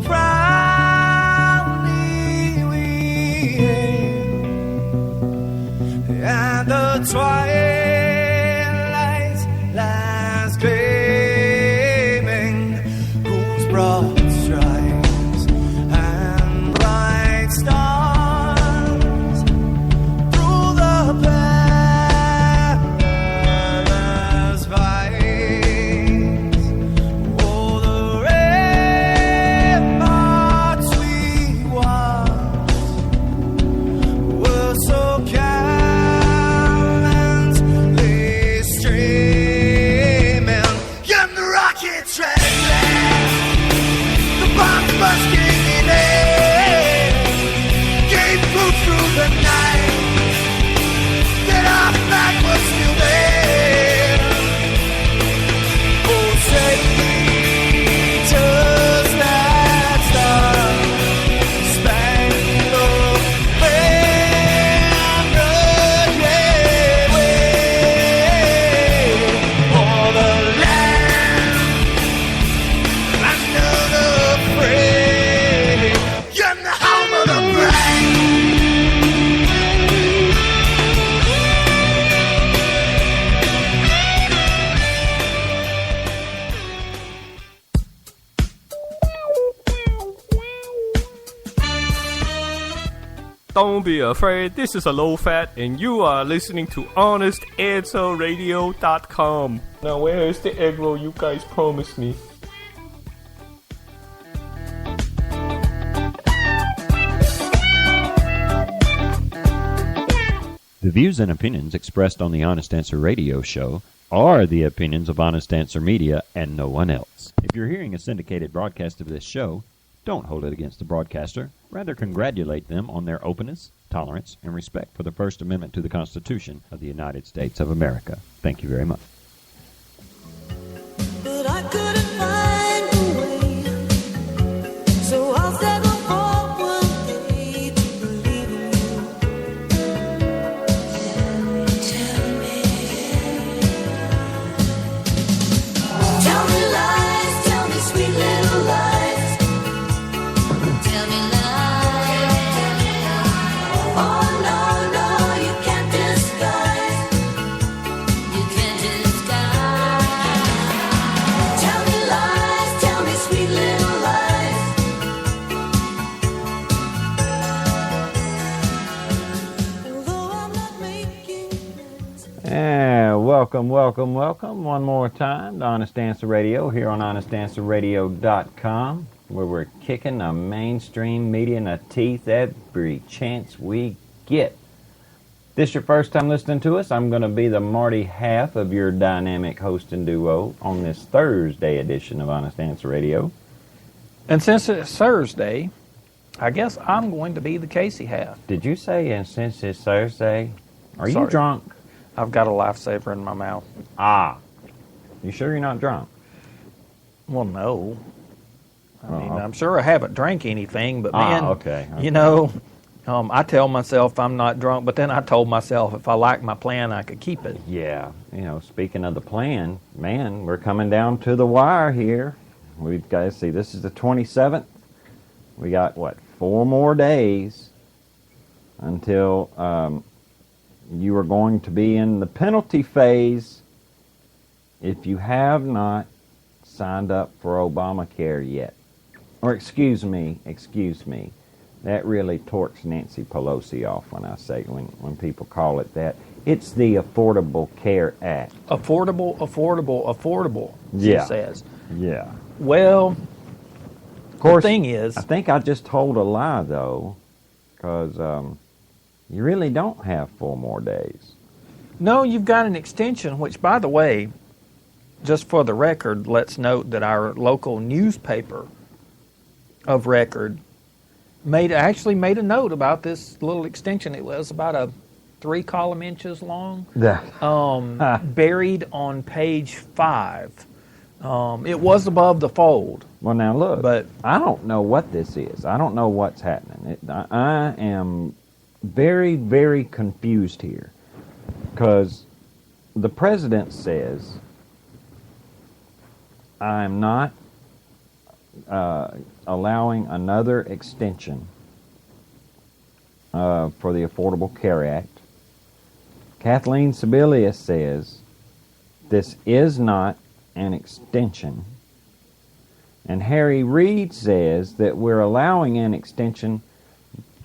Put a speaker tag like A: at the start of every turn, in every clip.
A: proudly we hail, and the twilight lies gleaming, whose broad stripes and bright stars through the perilous fight. Oh, the ramparts we watched were so gallantly streaming, and the rockets rattling, the bombs bursting in air, gave proof through the night that our flag was still there. Oh, say does that star-spangled banner yet wave o'er the land under the frame, and the home of the brave.
B: Don't be afraid, this is a low fat, and you are listening to HonestAnswerRadio.com. Now, where is the egg roll you guys promised me?
C: The views and opinions expressed on the Honest Answer Radio show are the opinions of Honest Answer Media and no one else. If you're hearing a syndicated broadcast of this show, don't hold it against the broadcaster. Rather, congratulate them on their openness, tolerance, and respect for the First Amendment to the Constitution of the United States of America. Thank you very much.
D: But I couldn't find a way, so I'll settle for one day to believe in you. Tell me lies, tell me sweet little lies. Tell me lies. Oh no, no, you can't disguise. You can't disguise. Tell me lies, tell me sweet little lies. Although I'm not making friends.
C: Welcome. One more time to Honest Answer Radio here on HonestAnswerRadio.com, where we're kicking the mainstream media in the teeth every chance we get. This your first time listening to us, I'm going to be the Marty half of your dynamic hosting duo on this Thursday edition of Honest Answer Radio.
E: And since it's Thursday, I guess I'm going to be the Casey half.
C: Did you say, and since it's Thursday, are you
E: Sorry.
C: drunk?
E: I've got a lifesaver in my mouth.
C: You sure you're not drunk?
E: Well, no. I mean,
C: Oh.
E: I'm sure I haven't drank anything, but man,
C: okay.
E: you know, I tell myself I'm not drunk, but then I told myself if I liked my plan, I could keep it.
C: Yeah, speaking of the plan, man, we're coming down to the wire here. We've got to see, this is the 27th. We got, 4 more days until you are going to be in the penalty phase if you have not signed up for Obamacare yet. Or excuse me, that really torques Nancy Pelosi off when I say, when people call it that. It's the Affordable Care Act.
E: Affordable, she
C: Yeah.
E: says.
C: Yeah.
E: Well,
C: Of course,
E: the thing is,
C: I think I just told a lie, though, because you really don't have 4 more days.
E: no, you've got an extension, which, by the way, just for the record, let's note that our local newspaper of record actually made a note about this little extension. It was about a 3 column inches long, buried on page 5. It was above the fold.
C: Well, now look,
E: But-
C: I don't know what this is. I don't know what's happening. I am very, very confused here, because the president says, I'm not allowing another extension for the Affordable Care Act. Kathleen Sebelius says this is not an extension. And Harry Reid says that we're allowing an extension.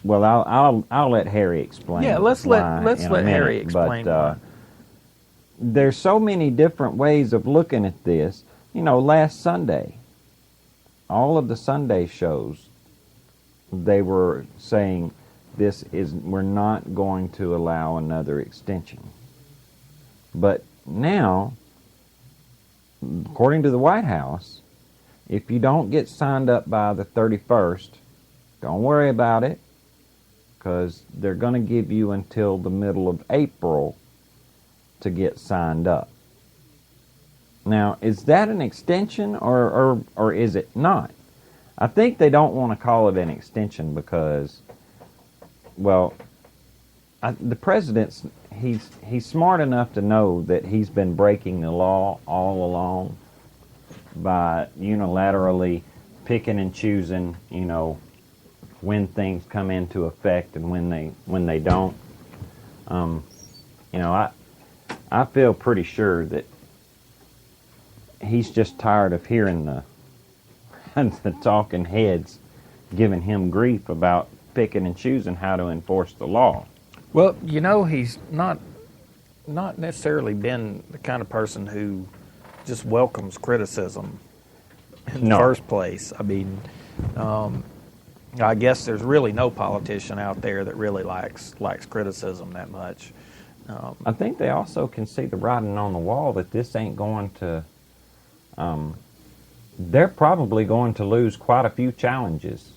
C: Well, I'll let Harry explain.
E: Yeah, let's let Harry explain.
C: But there's so many different ways of looking at this. You know, last Sunday, all of the Sunday shows, they were saying we're not going to allow another extension. But now, according to the White House, if you don't get signed up by the 31st, don't worry about it, because they're going to give you until the middle of April to get signed up. Now, is that an extension or is it not? I think they don't want to call it an extension because, well, the president's he's smart enough to know that he's been breaking the law all along by unilaterally picking and choosing, you know, when things come into effect and when they don't. You know, I feel pretty sure that he's just tired of hearing the talking heads giving him grief about picking and choosing how to enforce the law.
E: Well, you know, he's not necessarily been the kind of person who just welcomes criticism in the first place. I mean, I guess there's really no politician out there that really likes criticism that much.
C: I think they also can see the writing on the wall that this ain't going to. They're probably going to lose quite a few challenges.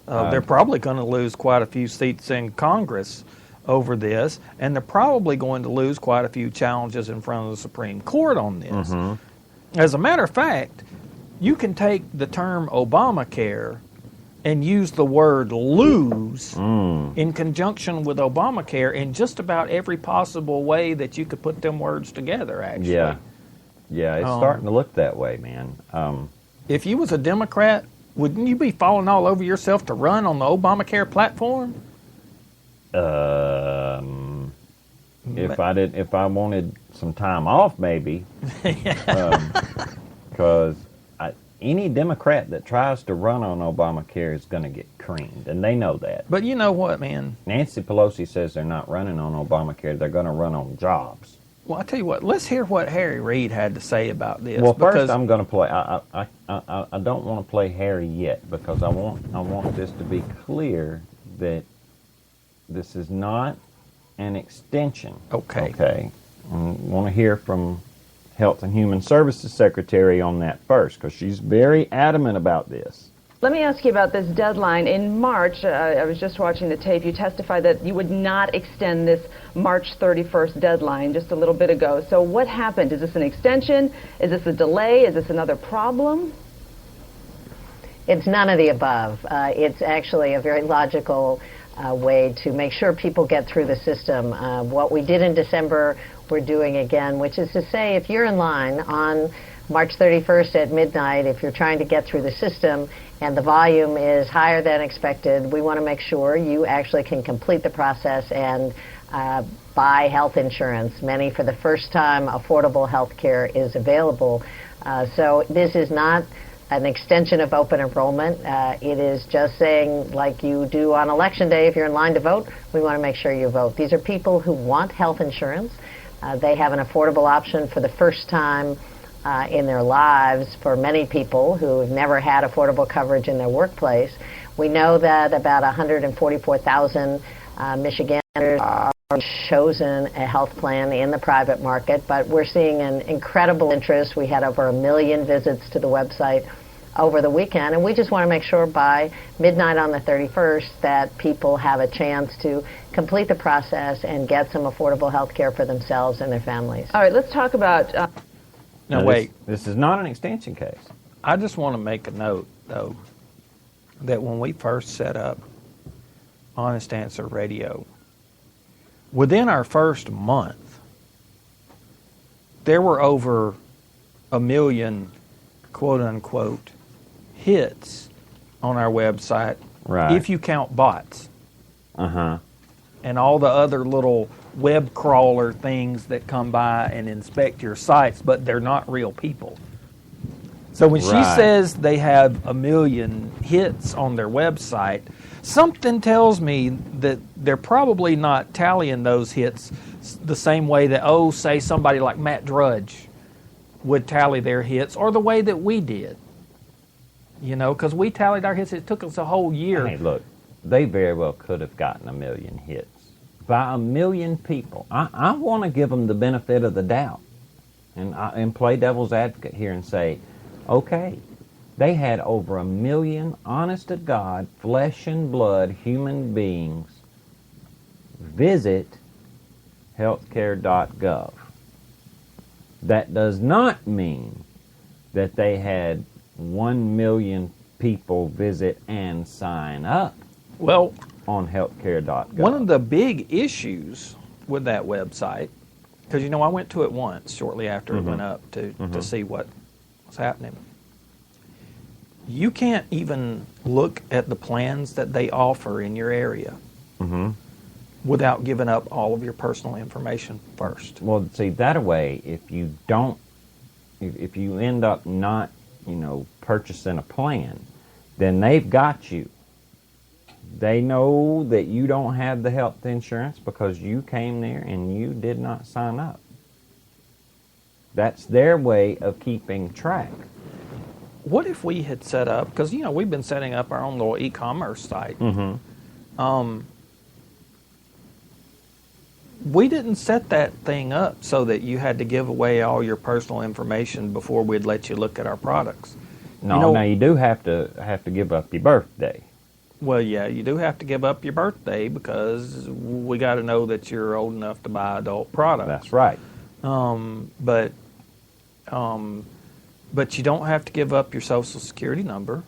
E: They're probably going to lose quite a few seats in Congress over this, and they're probably going to lose quite a few challenges in front of the Supreme Court on this. Mm-hmm. As a matter of fact, you can take the term Obamacare and use the word lose in conjunction with Obamacare in just about every possible way that you could put them words together, actually.
C: Yeah, it's starting to look that way, man.
E: If you was a Democrat, wouldn't you be falling all over yourself to run on the Obamacare platform?
C: If I wanted some time off, maybe, because any Democrat that tries to run on Obamacare is going to get creamed, and they know that.
E: But you know what, man?
C: Nancy Pelosi says they're not running on Obamacare; they're going to run on jobs.
E: Well, I tell you what. Let's hear what Harry Reid had to say about this.
C: Well, first I'm going to play. I don't want to play Harry yet because I want this to be clear that this is not an extension.
E: Okay.
C: Okay. I want to hear from Health and Human Services Secretary on that first because she's very adamant about this.
F: Let me ask you about this deadline. In March, I was just watching the tape, you testified that you would not extend this March 31st deadline just a little bit ago. So what happened? Is this an extension? Is this a delay? Is this another problem?
G: It's none of the above. It's actually a very logical way to make sure people get through the system. What we did in December, we're doing again, which is to say if you're in line on March 31st at midnight, if you're trying to get through the system and the volume is higher than expected, we want to make sure you actually can complete the process and buy health insurance. Many, for the first time, affordable health care is available. So this is not an extension of open enrollment. It is just saying, like you do on Election Day, if you're in line to vote, we want to make sure you vote. These are people who want health insurance. They have an affordable option for the first time in their lives. For many people who have never had affordable coverage in their workplace, we know that about 144,000 Michiganders are chosen a health plan in the private market, but we're seeing an incredible interest. We had over 1 million visits to the website over the weekend, and we just want to make sure by midnight on the 31st that people have a chance to complete the process and get some affordable health care for themselves and their families.
F: All right, let's talk about...
E: Now, wait.
C: This is not an extension case.
E: I just want to make a note, though, that when we first set up Honest Answer Radio, within our first month, there were over 1 million, quote-unquote, hits on our website
C: Right.
E: if you count bots
C: Uh-huh.
E: and all the other little web crawler things that come by and inspect your sites, but they're not real people. So when she
C: Right.
E: says they have 1 million hits on their website, something tells me that they're probably not tallying those hits the same way that, say somebody like Matt Drudge would tally their hits, or the way that we did. You know, because we tallied our hits. It took us a whole year.
C: Hey, look, they very well could have gotten 1 million hits by 1 million people. I want to give them the benefit of the doubt and play devil's advocate here and say, okay, they had over 1 million honest-to-God, flesh and blood human beings visit healthcare.gov. That does not mean that they had 1 million people visit and sign up
E: Well,
C: on healthcare.gov.
E: one of the big issues with that website, because I went to it once shortly after it went up to see what was happening. You can't even look at the plans that they offer in your area without giving up all of your personal information first.
C: Well, see, that way, if you end up not, purchasing a plan, then they've got you. They know that you don't have the health insurance because you came there and you did not sign up. That's their way of keeping track.
E: What if we had set up, because, we've been setting up our own little e-commerce site. We didn't set that thing up so that you had to give away all your personal information before we'd let you look at our products.
C: No, now you do have to give up your birthday.
E: Well, yeah, you do have to give up your birthday because we got to know that you're old enough to buy adult products.
C: That's right.
E: But you don't have to give up your social security number.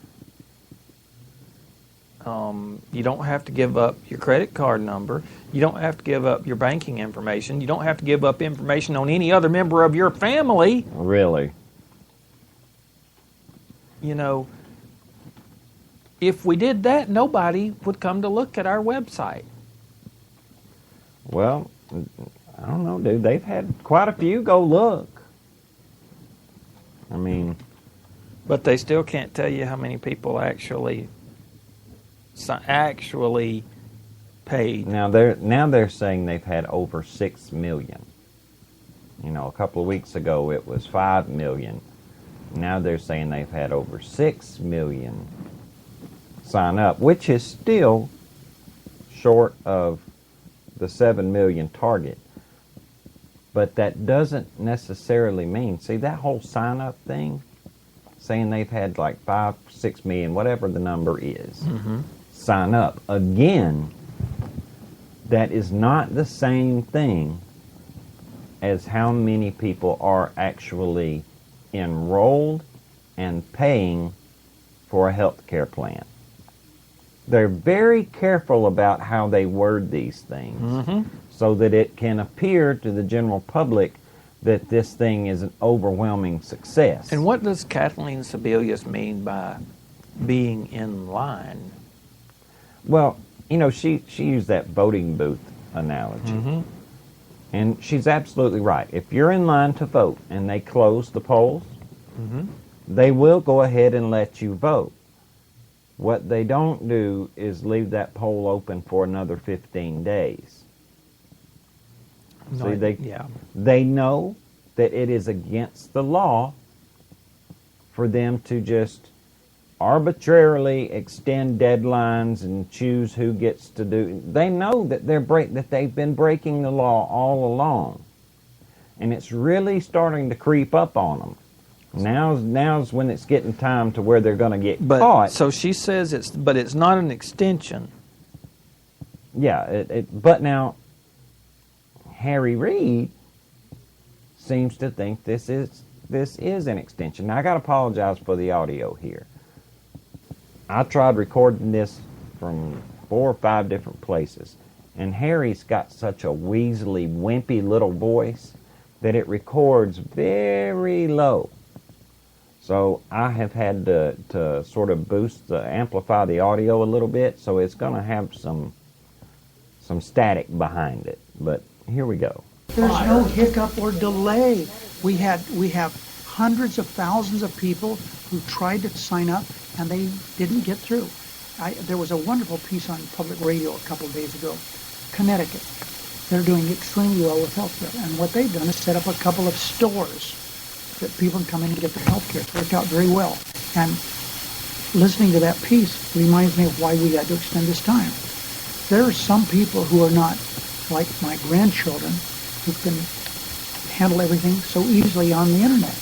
E: You don't have to give up your credit card number. You don't have to give up your banking information. You don't have to give up information on any other member of your family.
C: Really?
E: If we did that, nobody would come to look at our website.
C: Well, I don't know, dude. They've had quite a few go look. I mean,
E: But they still can't tell you how many people actually paid.
C: now they're saying they've had over 6 million. A couple of weeks ago it was 5 million. Now they're saying they've had over 6 million sign up, which is still short of the 7 million target. But that doesn't necessarily mean, see, that whole sign up thing, saying they've had like 5, 6 million, whatever the number is, sign up. Again, that is not the same thing as how many people are actually enrolled and paying for a health care plan. They're very careful about how they word these things so that it can appear to the general public that this thing is an overwhelming success.
E: And what does Kathleen Sebelius mean by being in line?
C: Well, she used that voting booth analogy. And she's absolutely right. If you're in line to vote and they close the polls, they will go ahead and let you vote. What they don't do is leave that poll open for another 15 days. See, they know that it is against the law for them to just arbitrarily extend deadlines and choose who gets to do. They know that they've been breaking the law all along, and it's really starting to creep up on them. Now's when it's getting time to where they're going to get caught.
E: So she says it's not an extension.
C: Yeah, but now Harry Reid seems to think this is an extension. Now I got to apologize for the audio here. I tried recording this from 4 or 5 different places, and Harry's got such a weaselly, wimpy little voice that it records very low. So I have had to sort of amplify the audio a little bit, so it's going to have some static behind it. But here we go.
H: There's no hiccup or delay. We have hundreds of thousands of people who tried to sign up and they didn't get through. There was a wonderful piece on public radio a couple of days ago. Connecticut. They're doing extremely well with healthcare. And what they've done is set up a couple of stores that people can come in and get their healthcare. It's worked out very well. And listening to that piece reminds me of why we had to extend this time. There are some people who are not like my grandchildren who can handle everything so easily on the internet.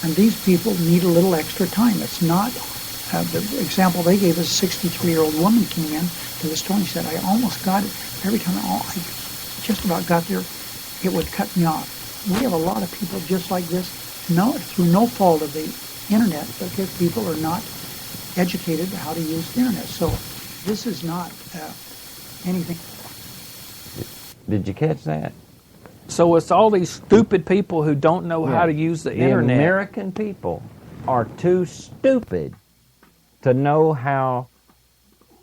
H: And these people need a little extra time. It's not, the example they gave is a 63-year-old woman came in to the store and said, I almost got it. Every time I just about got there, it would cut me off. We have a lot of people just like this, through no fault of the internet, because people are not educated how to use the internet. So this is not anything.
C: Did you catch that?
E: So it's all these stupid people who don't know how to use the internet.
C: The American people are too stupid to know how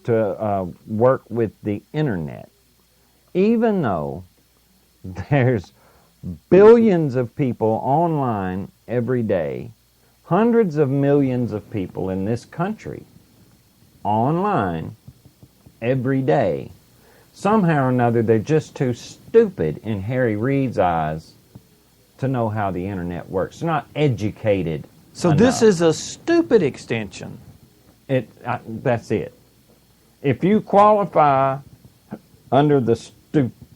C: to work with the internet, even though there's billions of people online every day, hundreds of millions of people in this country online every day. Somehow or another, they're just too stupid in Harry Reid's eyes to know how the internet works. They're not educated
E: So
C: enough.
E: this is a stupid extension.
C: That's it. If you qualify under the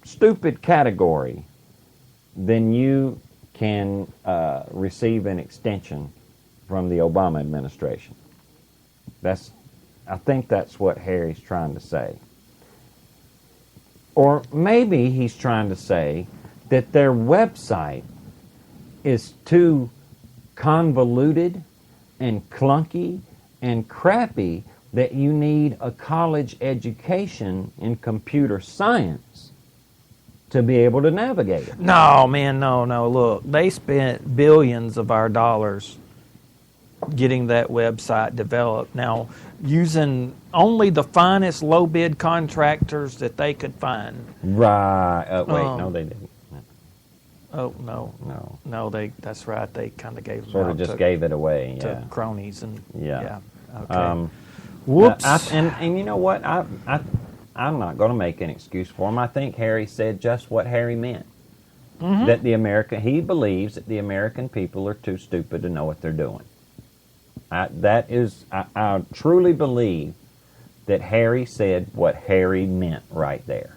C: stupid category, then you can receive an extension from the Obama administration. I think that's what Harry's trying to say. Or maybe he's trying to say that their website is too convoluted and clunky and crappy that you need a college education in computer science to be able to navigate it.
E: No, man, no. Look, they spent billions of our dollars getting that website developed. Now, using only the finest low-bid contractors that they could find.
C: Right. No, they didn't.
E: Oh, no.
C: No.
E: That's right. They kind of gave
C: Sort of just gave it away, yeah.
E: to cronies. And
C: Yeah.
E: Okay. Whoops.
C: And you know what? I'm not going to make an excuse for him. I think Harry said just what Harry meant. Mm-hmm. That he believes that the American people are too stupid to know what they're doing. I truly believe that Harry said what Harry meant right there.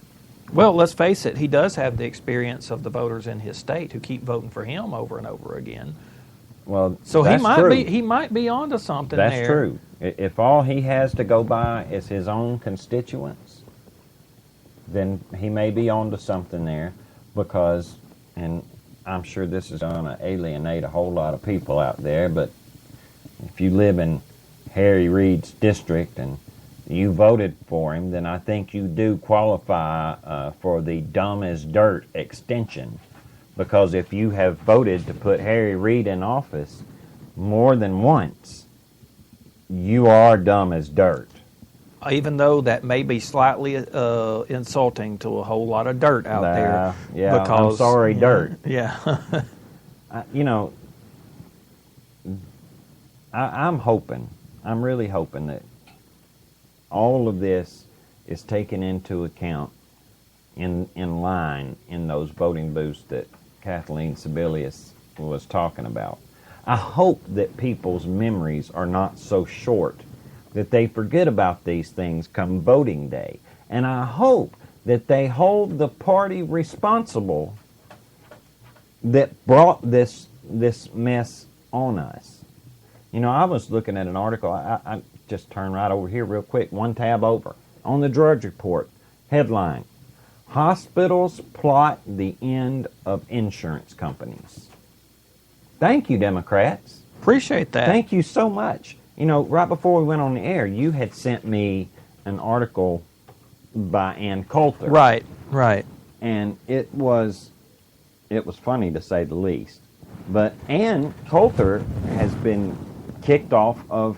E: Well, let's face it, he does have the experience of the voters in his state who keep voting for him over and over again.
C: Well,
E: so
C: that's true.
E: He might be onto something
C: That's
E: there.
C: true. If all he has to go by is his own constituents, then he may be onto something there, because, and I'm sure this is going to alienate a whole lot of people out there, but if you live in Harry Reid's district and you voted for him, then I think you do qualify for the dumb as dirt extension. Because if you have voted to put Harry Reid in office more than once, you are dumb as dirt.
E: Even though that may be slightly insulting to a whole lot of dirt out there.
C: Yeah,
E: because,
C: I'm sorry, dirt.
E: Yeah.
C: I'm hoping, I'm really hoping that all of this is taken into account in line in those voting booths that Kathleen Sebelius was talking about. I hope that people's memories are not so short that they forget about these things come voting day. And I hope that they hold the party responsible that brought this mess on us. You know, I was looking at an article. I just turned right over here real quick, one tab over. On the Drudge Report, headline, Hospitals Plot the End of Insurance Companies. Thank you, Democrats.
E: Appreciate that.
C: Thank you so much. You know, right before we went on the air, you had sent me an article by Ann Coulter.
E: Right.
C: And it was funny to say the least. But Ann Coulter has been kicked off of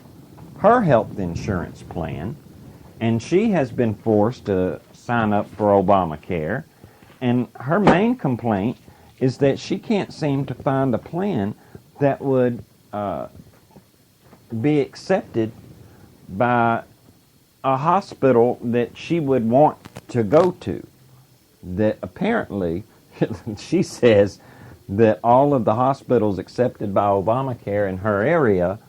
C: her health insurance plan, and she has been forced to sign up for Obamacare. And her main complaint is that she can't seem to find a plan that would be accepted by a hospital that she would want to go to. That apparently, she says that all of the hospitals accepted by Obamacare in her area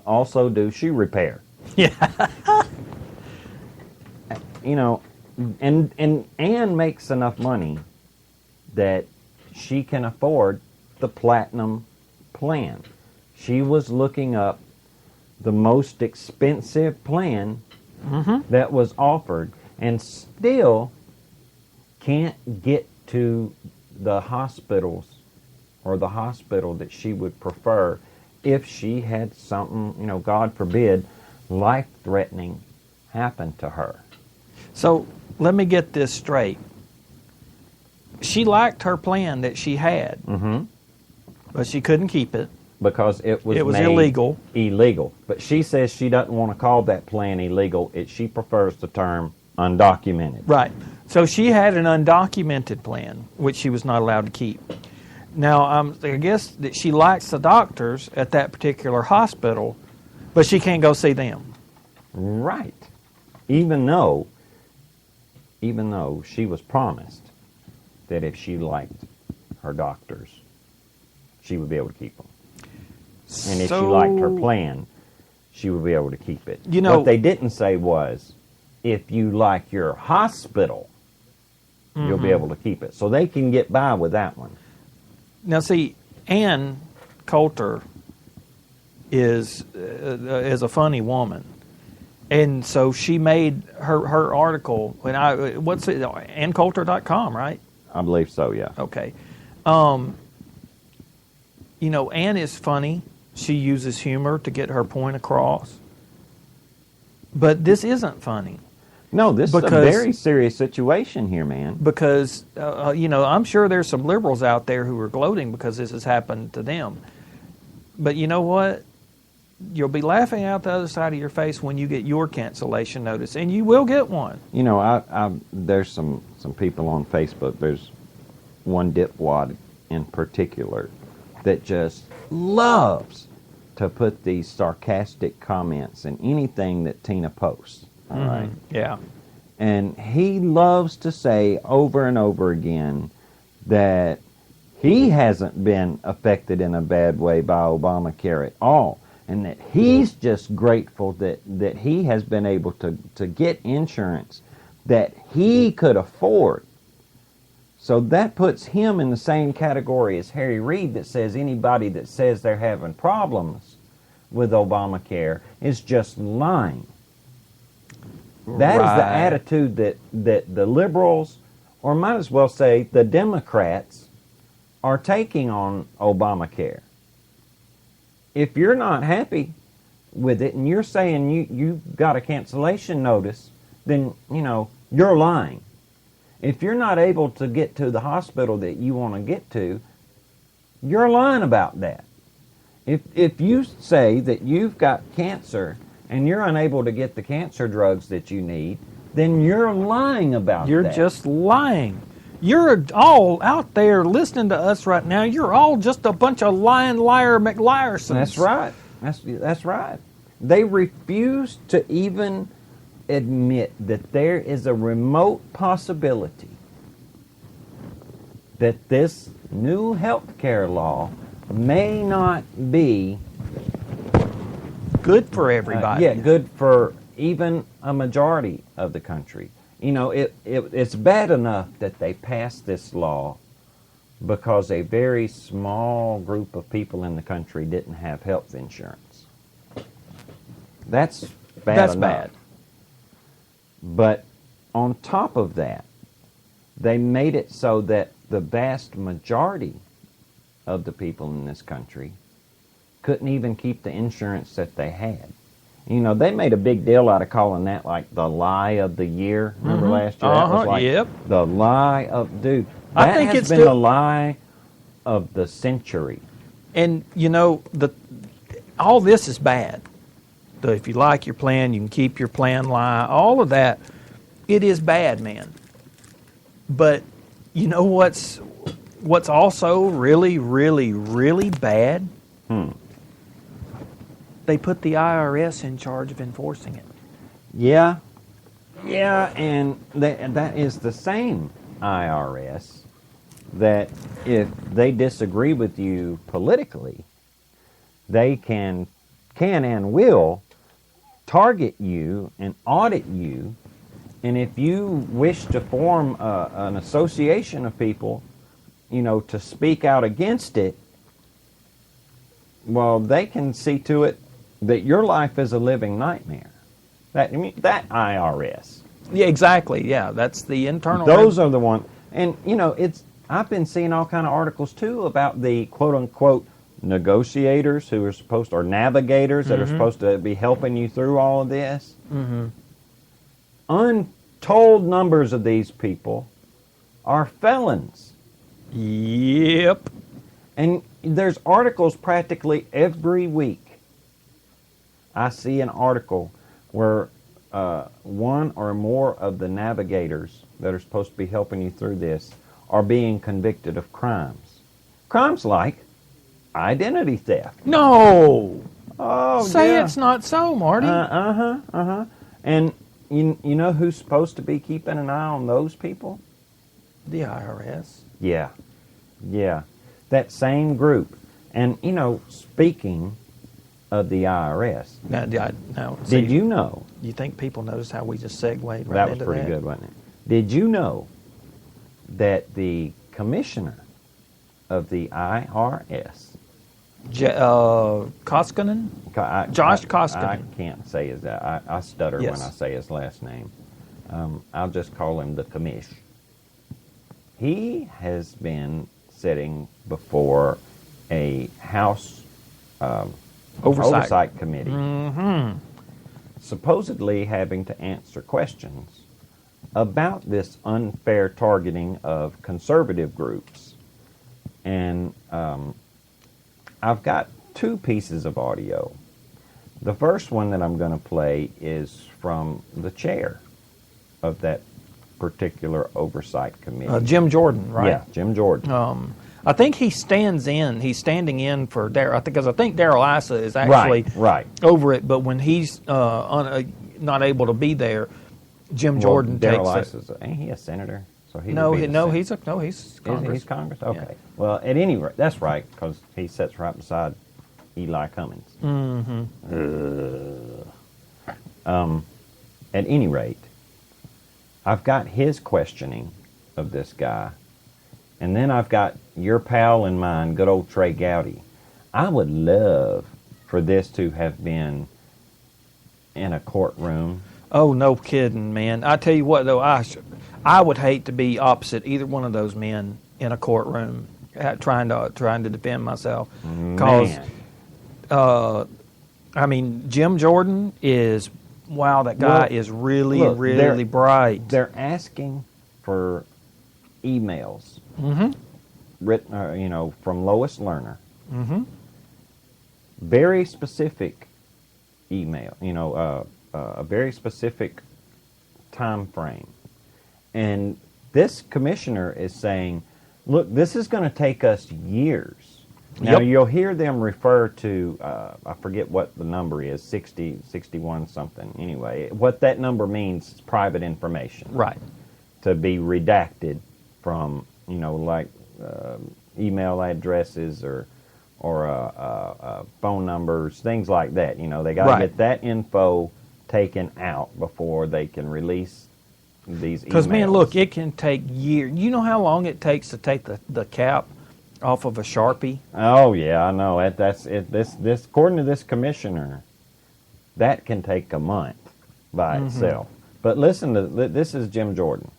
C: also do shoe repair.
E: Yeah.
C: You know, and Ann makes enough money that she can afford the platinum plan. She was looking up the most expensive plan that was offered and still can't get to the hospitals or the hospital that she would prefer if she had something, you know, God forbid, life-threatening happen to her.
E: So let me get this straight. She liked her plan that she had, but she couldn't keep it.
C: Because it was made
E: illegal.
C: Illegal. But she says she doesn't want to call that plan illegal. She prefers the term undocumented.
E: Right. So she had an undocumented plan, which she was not allowed to keep. Now, I guess that she likes the doctors at that particular hospital, but she can't go see them.
C: Right. Even though she was promised that if she liked her doctors, she would be able to keep them. And if she liked her plan, she would be able to keep it.
E: You know,
C: what they didn't say was, if you like your hospital, you'll be able to keep it. So they can get by with that one.
E: Now, see, Ann Coulter is a funny woman. And so she made her article, and what's it, AnnCoulter.com, right?
C: I believe so, yeah.
E: Okay. You know, Ann is funny. She uses humor to get her point across. But this isn't funny.
C: No, this is a very serious situation here, man.
E: Because, you know, I'm sure there's some liberals out there who are gloating because this has happened to them. But you know what? You'll be laughing out the other side of your face when you get your cancellation notice, and you will get one.
C: You know, there's some people on Facebook. There's one dipwad in particular that just loves to put these sarcastic comments in anything that Tina posts. All right?
E: Yeah.
C: And he loves to say over and over again that he hasn't been affected in a bad way by Obamacare at all. And that he's just grateful that he has been able to get insurance that he could afford. So that puts him in the same category as Harry Reid, that says anybody that says they're having problems with Obamacare is just lying. That is the attitude that the liberals, or might as well say the Democrats, are taking on Obamacare. If you're not happy with it and you're saying you got a cancellation notice, then, you know, you're lying. If you're not able to get to the hospital that you want to get to, you're lying about that. If you say that you've got cancer and you're unable to get the cancer drugs that you need, then you're lying about that.
E: You're just lying. You're all out there listening to us right now. You're all just a bunch of lying liar McLiersons.
C: That's right. That's right. They refuse to even admit that there is a remote possibility that this new health care law may not be
E: good for everybody.
C: Yeah, good for even a majority of the country. You know, it's bad enough that they passed this law because a very small group of people in the country didn't have health insurance. That's bad
E: That's
C: enough.
E: bad.
C: But on top of that, they made it so that the vast majority of the people in this country couldn't even keep the insurance that they had. You know, they made a big deal out of calling that like the lie of the year. Remember last year? That was like
E: yep.
C: the lie of, dude.
E: I
C: That
E: think
C: has
E: it's
C: been
E: still
C: the lie of the century.
E: And you know, all this is bad. So if you like your plan, you can keep your plan, lie, all of that. It is bad, man. But you know what's also really, really, really bad? They put the IRS in charge of enforcing it.
C: Yeah, and that is the same IRS that if they disagree with you politically, they can and will target you and audit you. And if you wish to form an association of people, to speak out against it, well, they can see to it that your life is a living nightmare. That IRS.
E: Yeah, exactly. Yeah, that's the internal.
C: Those are the ones. And, I've been seeing all kind of articles, too, about the quote-unquote negotiators who are supposed to, or navigators that are supposed to be helping you through all of this. Untold numbers of these people are felons.
E: Yep.
C: And there's articles practically every week. I see an article where one or more of the navigators that are supposed to be helping you through this are being convicted of crimes. Crimes like identity theft.
E: No.
C: Oh,
E: Say
C: yeah.
E: it's not so, Marty.
C: And you know who's supposed to be keeping an eye on those people?
E: The IRS.
C: Yeah. That same group. And, speaking of the IRS,
E: Did
C: you know?
E: You think people notice how we just segued right
C: That was
E: into
C: pretty
E: that?
C: good, wasn't it? Did you know that the commissioner of the IRS,
E: Koskinen? Josh Koskinen.
C: I can't say his. I stutter
E: Yes.
C: when I say his last name. I'll just call him the commish. He has been sitting before a House oversight committee, supposedly having to answer questions about this unfair targeting of conservative groups. And I've got two pieces of audio. The first one that I'm going to play is from the chair of that particular oversight committee.
E: Jim Jordan, right?
C: Yeah, Jim Jordan.
E: I think he stands in. He's standing in for Darrell. Because I think Darrell Issa is actually
C: right.
E: over it. But when he's not able to be there, Jim Jordan
C: Darrell
E: takes it.
C: Issa's, ain't he a senator? So he
E: He's Congress.
C: He's Congress. Okay.
E: Yeah.
C: Well, at any rate, that's right, because he sits right beside Eli Cummings. At any rate, I've got his questioning of this guy, and then I've got your pal and mine, good old Trey Gowdy. I would love for this to have been in a courtroom.
E: Oh, no kidding, man. I tell you what, though, I would hate to be opposite either one of those men in a courtroom trying to defend myself. Because, Jim Jordan is, wow, that guy is really, really bright.
C: They're asking for emails written, from Lois Lerner. Very specific email, a very specific time frame. And this commissioner is saying, look, this is going to take us years. Now, you'll hear them refer to, I forget what the number is, 60, 61 something. Anyway, what that number means is private information.
E: Right.
C: To be redacted from, email addresses or phone numbers, things like that. They got to get that info taken out before they can release these emails.
E: Because, man, look, it can take years. You know how long it takes to take the cap off of a Sharpie?
C: Oh, yeah, I know. That's it. This, according to this commissioner, that can take a month by itself. But listen to this is Jim Jordan.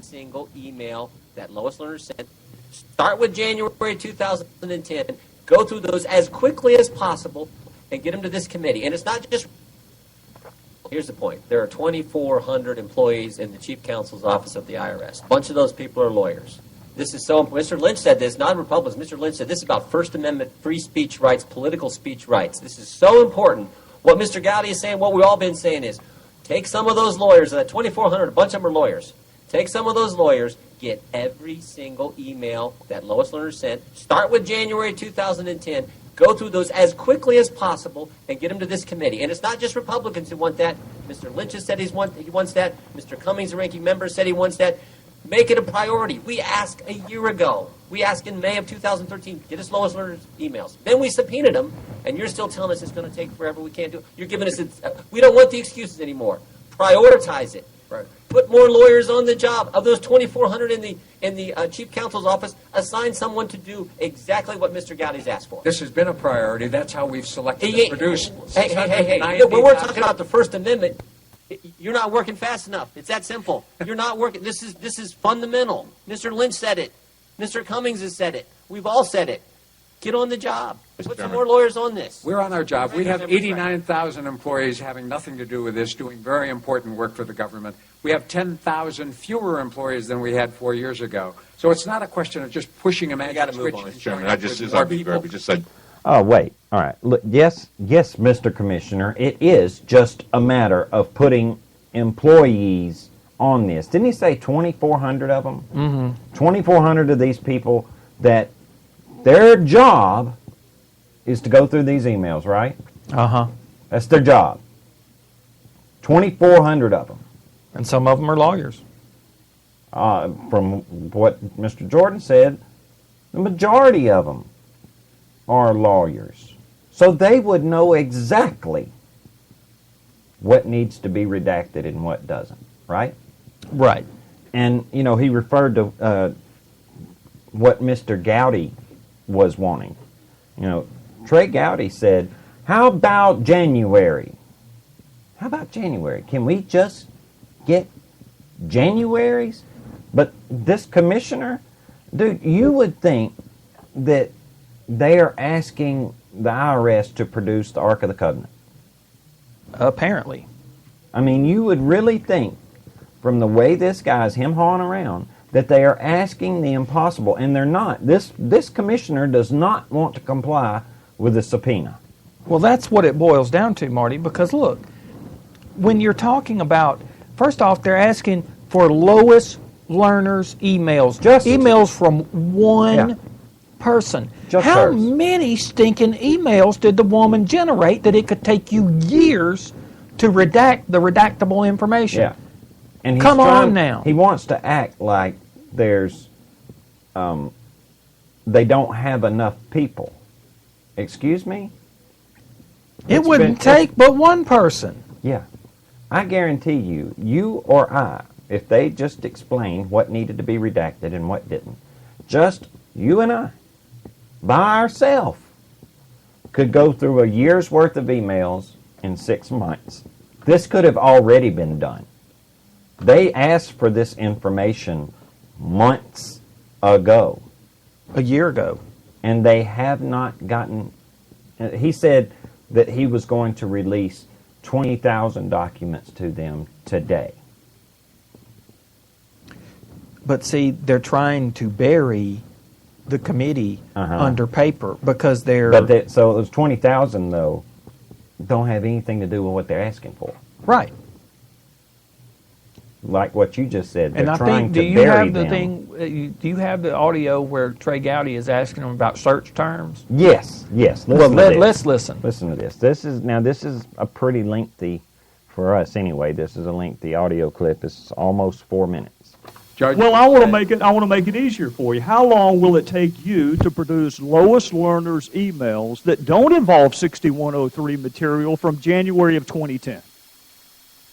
I: Single email that Lois Lerner sent. Start with January 2010. Go through those as quickly as possible and get them to this committee. And it's not just. Here's the point. There are 2,400 employees in the Chief Counsel's Office of the IRS. A bunch of those people are lawyers. This is so. Mr. Lynch said this, not Republicans. Mr. Lynch said this is about First Amendment free speech rights, political speech rights. This is so important. What Mr. Gowdy is saying, what we've all been saying is, take some of those lawyers, that 2,400, a bunch of them are lawyers. Take some of those lawyers, get every single email that Lois Lerner sent. Start with January 2010. Go through those as quickly as possible and get them to this committee. And it's not just Republicans who want that. Mr. Lynch has said he wants that. Mr. Cummings, the ranking member, said he wants that. Make it a priority. We asked a year ago. We asked in May of 2013, get us Lois Lerner's emails. Then we subpoenaed them, and you're still telling us it's going to take forever. We can't do it. You're giving us, we don't want the excuses anymore. Prioritize it. Right. Put more lawyers on the job. Of those 2,400 in the chief counsel's office, assign someone to do exactly what Mr. Gowdy's asked for.
J: This has been a priority. That's how we've selected and produced.
I: Hey. When we're talking about the First Amendment, you're not working fast enough. It's that simple. You're not working. This is fundamental. Mr. Lynch said it. Mr. Cummings has said it. We've all said it. Get on the job. Put some more lawyers on this.
J: We're on our job. We have 89,000 employees having nothing to do with this, doing very important work for the government. We have 10,000 fewer employees than we had 4 years ago. So it's not a question of just pushing a magic switch.
A: Mr. Chairman, I just said.
C: Oh, wait. All right. Look, yes, Mr. Commissioner, it is just a matter of putting employees on this. Didn't he say 2,400 of them? Mm-hmm. 2,400 of these people that their job is to go through these emails, right?
E: Uh-huh.
C: That's their job. 2,400 of them.
E: And some of them are lawyers.
C: From what Mr. Jordan said, the majority of them are lawyers. So they would know exactly what needs to be redacted and what doesn't, right?
E: Right.
C: And, you know, he referred to what Mr. Gowdy was wanting. You know, Trey Gowdy said, how about January? How about January? Can we just get January's? But this commissioner, dude, you would think that they are asking the IRS to produce the Ark of the Covenant.
E: Apparently.
C: I mean, you would really think, from the way this guy's him-hawing around, that they are asking the impossible, and they're not. This commissioner does not want to comply with the subpoena.
E: Well, that's what it boils down to, Marty, because look, when you're talking about, first off, they're asking for Lois Lerner's emails.
C: Just
E: emails from one person.
C: Just
E: How
C: hers.
E: many stinking emails did the woman generate that it could take you years to redact the redactable information?
C: Yeah. And he's
E: Come on now.
C: He wants to act like there's, they don't have enough people. Excuse me?
E: It wouldn't take but one person.
C: Yeah. I guarantee you, you or I, if they just explained what needed to be redacted and what didn't, just you and I, by ourselves, could go through a year's worth of emails in 6 months. This could have already been done. They asked for this information months ago.
E: A year ago.
C: And they have not gotten... He said that he was going to release 20,000 documents to them today.
E: But see, they're trying to bury the committee under paper because they're...
C: So those 20,000, though, don't have anything to do with what they're asking for.
E: Right.
C: Like what you just said, they're
E: and I
C: trying
E: think, do
C: to
E: you
C: bury
E: have the
C: them.
E: thing? Do you have the audio where Trey Gowdy is asking them about search terms?
C: Yes. Listen
E: Well,
C: to this.
E: let's listen.
C: Listen to this. This is a pretty lengthy, for us anyway. This is a lengthy audio clip. It's almost 4 minutes.
J: Judge,
K: Well, I want to make it easier for you. How long will it take you to produce Lois Lerner's emails that don't involve 6103 material from January of 2010?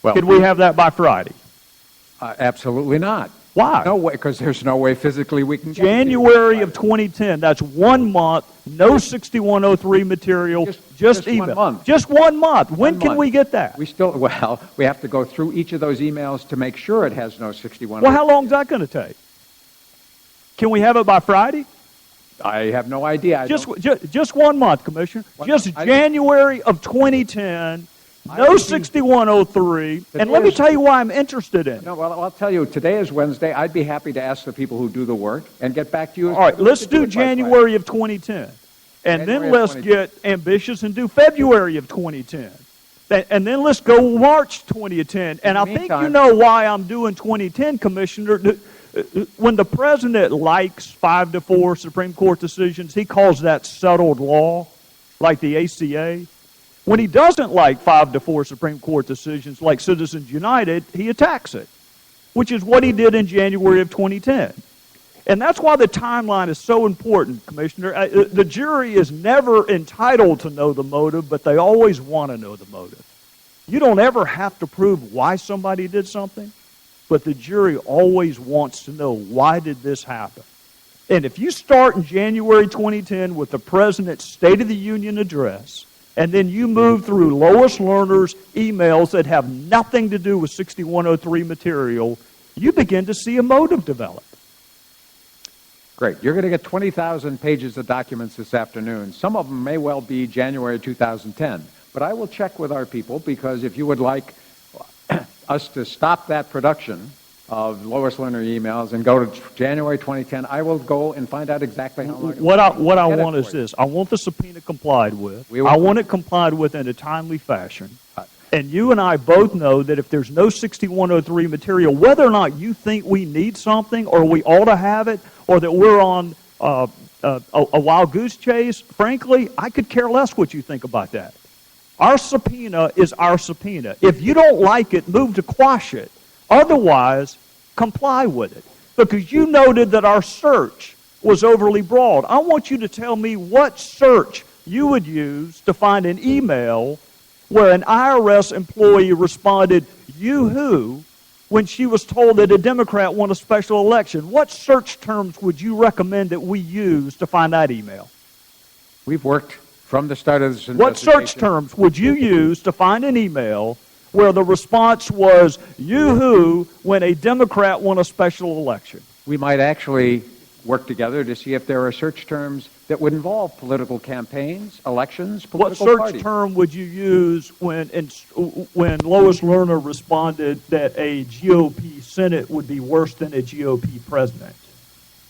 J: well,
K: Could we have that by Friday?
J: Absolutely not.
K: Why?
J: No way, because there's no way physically we can get it.
K: January of 2010. That's 1 month. No 6103 material. Just email.
J: 1 month.
K: Just 1 month. When
J: 1
K: can
J: month.
K: we get that?
J: We have to go through each of those emails to make sure it has no 61.
K: Well, how long is that going to take? Can we have it by Friday?
J: I have no idea.
K: Just 1 month, Commissioner. Just January of 2010. No 6103. And let me tell you why I'm interested in it.
J: No, well, I'll tell you, today is Wednesday. I'd be happy to ask the people who do the work and get back to you.
K: All right, let's do January of 2010. And then let's get ambitious and do February of 2010. And then let's go March 2010. And I think you know why I'm doing 2010, Commissioner. When the president likes 5-4 Supreme Court decisions, he calls that settled law, like the ACA. When he doesn't like 5-4 Supreme Court decisions, like Citizens United, he attacks it, which is what he did in January of 2010. And that's why the timeline is so important, Commissioner. The jury is never entitled to know the motive, but they always want to know the motive. You don't ever have to prove why somebody did something, but the jury always wants to know, why did this happen? And if you start in January 2010 with the President's State of the Union address, and then you move through Lois Lerner's emails that have nothing to do with 6103 material, you begin to see a motive develop.
J: Great. You're going to get 20,000 pages of documents this afternoon. Some of them may well be January 2010. But I will check with our people, because if you would like us to stop that production of Lois Lerner emails and go to January 2010, I will go and find out exactly how long.
K: What I want is this. I want the subpoena complied with. I want it complied with in a timely fashion. And you and I both know that if there's no 6103 material, whether or not you think we need something or we ought to have it, or that we're on a wild goose chase, frankly, I could care less what you think about that. Our subpoena is our subpoena. If you don't like it, move to quash it. Otherwise, comply with it. Because you noted that our search was overly broad. I want you to tell me what search you would use to find an email where an IRS employee responded, "You who," when she was told that a Democrat won a special election. What search terms would you recommend that we use to find that email?
J: We've worked from the start of this
K: What
J: investigation.
K: search terms would you use to find an email where the response was, "You who," when a Democrat won a special election?
J: We might actually work together to see if there are search terms that would involve political campaigns, elections, political
K: What search
J: parties.
K: term would you use when Lois Lerner responded that a GOP Senate would be worse than a GOP president?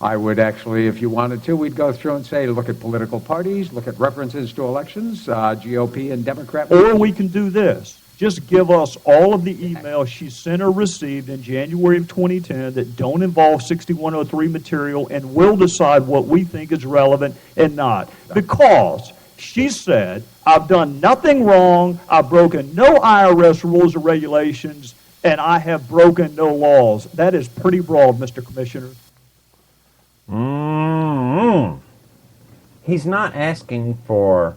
J: I would actually, if you wanted to, we'd go through and say, look at political parties, look at references to elections, GOP and Democrat.
K: Or we can do this. Just give us all of the emails she sent or received in January of 2010 that don't involve 6103 material, and we'll decide what we think is relevant and not. Because she said, "I've done nothing wrong, I've broken no IRS rules or regulations, and I have broken no laws." That is pretty broad, Mr. Commissioner.
C: He's not asking for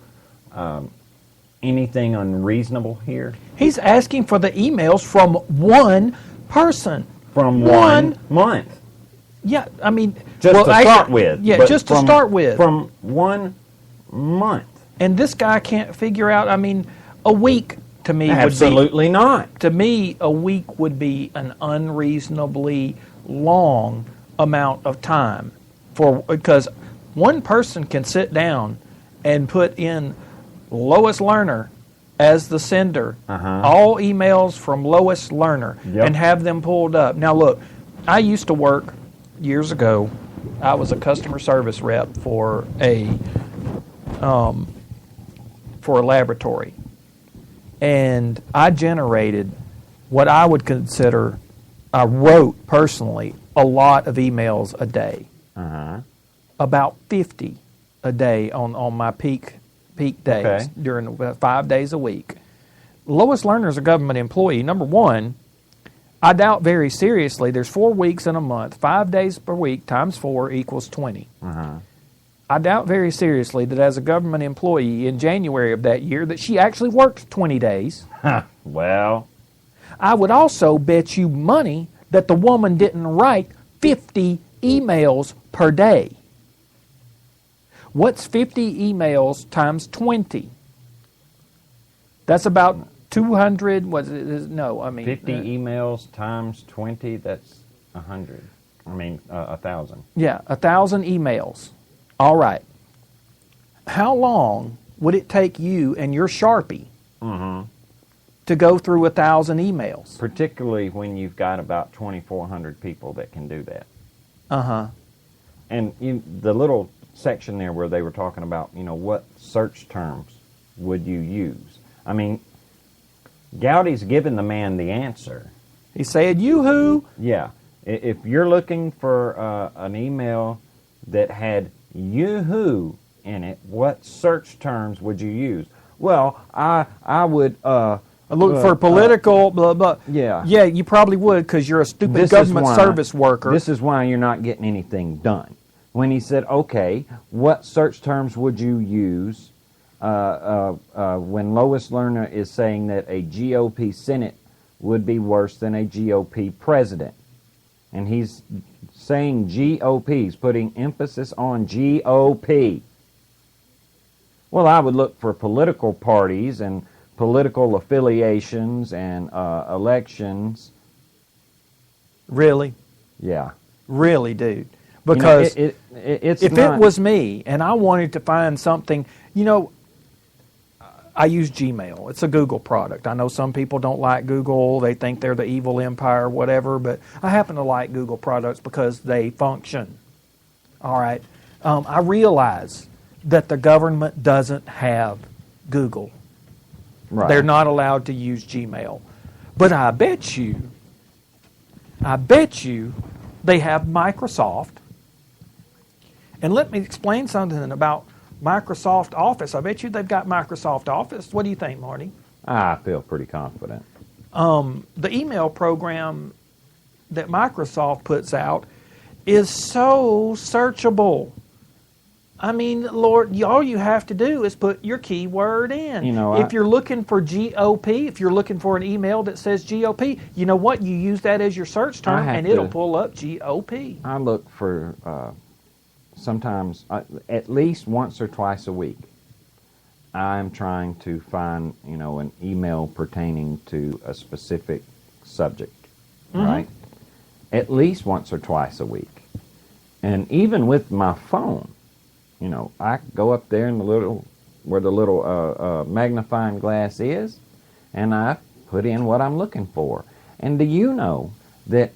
C: anything unreasonable here.
E: He's asking for the emails from one person.
C: From one month.
E: Yeah, I mean...
C: Just to start with.
E: Yeah,
C: but
E: just to start with.
C: From 1 month.
E: And this guy can't figure out, I mean, a week to me would be...
C: Absolutely not.
E: To me, a week would be an unreasonably long amount of time. Because one person can sit down and put in Lois Lerner as the sender, all emails from Lois Lerner, and have them pulled up. Now look, I used to work years ago. I was a customer service rep for a laboratory, and I generated what I would consider, I wrote personally a lot of emails a day, about 50 a day on my peak days, during about 5 days a week. Lois Lerner is a government employee. Number one, I doubt very seriously, there's 4 weeks in a month, 5 days per week times 4 equals 20. I doubt very seriously that as a government employee in January of that year that she actually worked 20 days.
C: Well,
E: I would also bet you money that the woman didn't write 50 emails per day. What's 50 emails times 20? That's about 200, no, I mean...
C: 50 emails times 20, that's 100. I mean, 1,000.
E: Yeah, 1,000 emails. All right. How long would it take you and your Sharpie to go through 1,000 emails.
C: Particularly when you've got about 2,400 people that can do that.
E: Uh-huh.
C: And the little section there where they were talking about, what search terms would you use? I mean, Gowdy's given the man the answer.
E: He said, "Yoo-hoo."
C: Yeah. If you're looking for an email that had yoo-hoo in it, what search terms would you use? Well, I would...
E: look for political, blah, blah.
C: Yeah.
E: Yeah, you probably would because you're a stupid government service worker.
C: This is why you're not getting anything done. When he said, okay, what search terms would you use when Lois Lerner is saying that a GOP Senate would be worse than a GOP president? And he's saying GOP, he's putting emphasis on GOP. Well, I would look for political parties and political affiliations and elections.
E: Really?
C: Yeah.
E: Really, dude. Because
C: it's
E: if
C: not,
E: it was me and I wanted to find something, I use Gmail. It's a Google product. I know some people don't like Google. They think they're the evil empire, whatever, but I happen to like Google products because they function. All right. I realize that the government doesn't have Google.
C: Right.
E: They're not allowed to use Gmail. But I bet you they have Microsoft. And let me explain something about Microsoft Office. I bet you they've got Microsoft Office. What do you think, Marty?
C: I feel pretty confident.
E: The email program that Microsoft puts out is so searchable. I mean, Lord, all you have to do is put your keyword in. If you're looking for GOP, if you're looking for an email that says GOP, you know what? You use that as your search term, and it'll pull up GOP.
C: I look for sometimes, at least once or twice a week, I'm trying to find, an email pertaining to a specific subject, right? At least once or twice a week. And even with my phone, I go up there in where the little magnifying glass is, and I put in what I'm looking for. And do you know that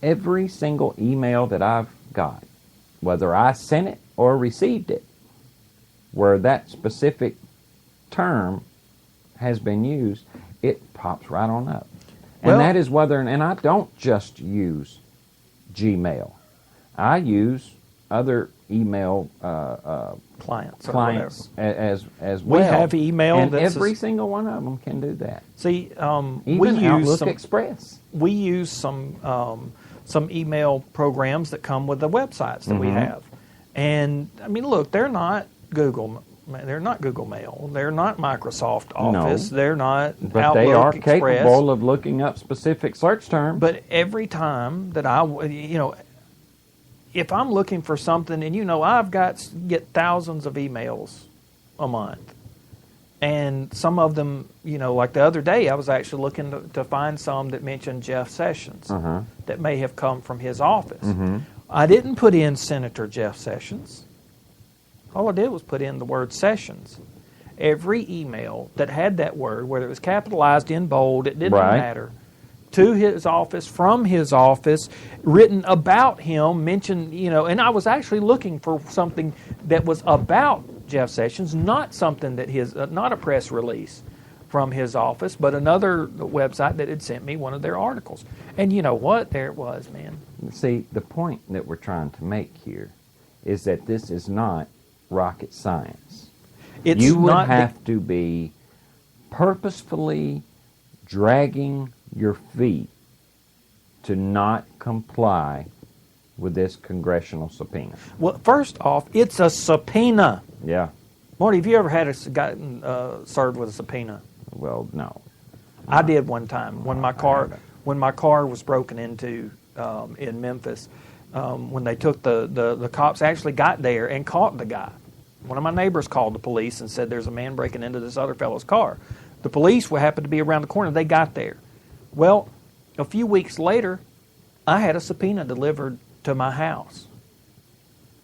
C: every single email that I've got, whether I sent it or received it, where that specific term has been used, it pops right on up. And that is and I don't just use Gmail. I use other email
E: clients
C: as well.
E: We have email,
C: and every single one of them can do that.
E: See,
C: Even
E: we use
C: Outlook Express.
E: We use some email programs that come with the websites that we have, and I mean, look, they're not Google. They're not Google Mail. They're not Microsoft Office.
C: No,
E: they're not
C: but
E: Outlook
C: they are
E: Express.
C: capable of looking up specific search terms.
E: But every time that if I'm looking for something, and I've get thousands of emails a month, and some of them, like the other day, I was actually looking to find some that mentioned Jeff Sessions that may have come from his office. I didn't put in Senator Jeff Sessions. All I did was put in the word Sessions. Every email that had that word, whether it was capitalized in bold, it didn't matter, to his office, from his office, written about him, mentioned, and I was actually looking for something that was about Jeff Sessions, not something that not a press release from his office, but another website that had sent me one of their articles. And you know what? There it was, man.
C: See, the point that we're trying to make here is that this is not rocket science. You would have to be purposefully dragging your feet to not comply with this congressional subpoena.
E: Well, first off, it's a subpoena.
C: Yeah.
E: Marty, have you ever gotten served with a subpoena?
C: Well, no.
E: I did one time when my car was broken into in Memphis. When they took the cops actually got there and caught the guy. One of my neighbors called the police and said there's a man breaking into this other fellow's car. The police happened to be around the corner. They got there. Well, a few weeks later, I had a subpoena delivered to my house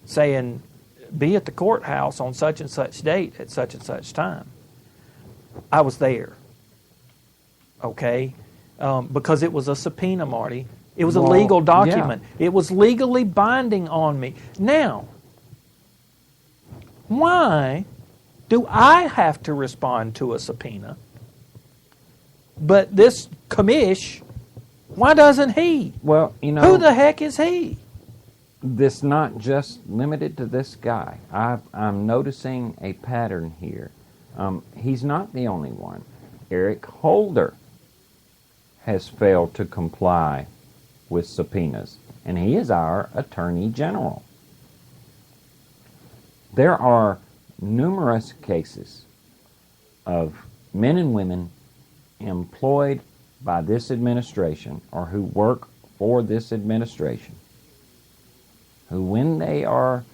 E: saying, be at the courthouse on such and such date at such and such time. I was there. okay, because it was a subpoena, Marty. It was a
C: Well,
E: legal
C: yeah.
E: document. It was legally binding on me. Now, why do I have to respond to a subpoena? But this commish, why doesn't he?
C: Well, you know,
E: Who the heck is he?
C: this not just limited to this guy. I'm noticing a pattern here. He's not the only one. Eric Holder has failed to comply with subpoenas, and he is our Attorney General. There are numerous cases of men and women employed by this administration or who work for this administration who, when they are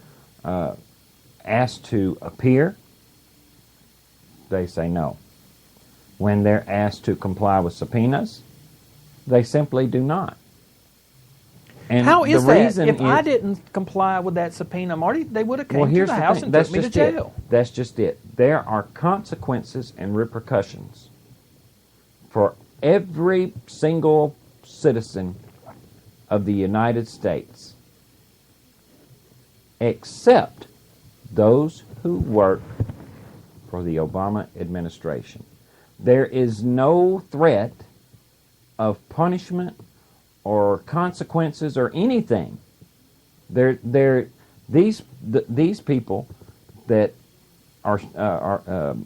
C: asked to appear, they say no. When they're asked to comply with subpoenas, they simply do not. And
E: How is
C: the
E: that?
C: reason
E: If I
C: is-
E: didn't comply with that subpoena, Marty, they would have came
C: well,
E: to
C: here's
E: the
C: the
E: house
C: thing.
E: and
C: That's
E: took me to
C: just it.
E: jail.
C: That's just it. There are consequences and repercussions for every single citizen of the United States, except those who work for the Obama administration. There is no threat of punishment or consequences or anything. These people that are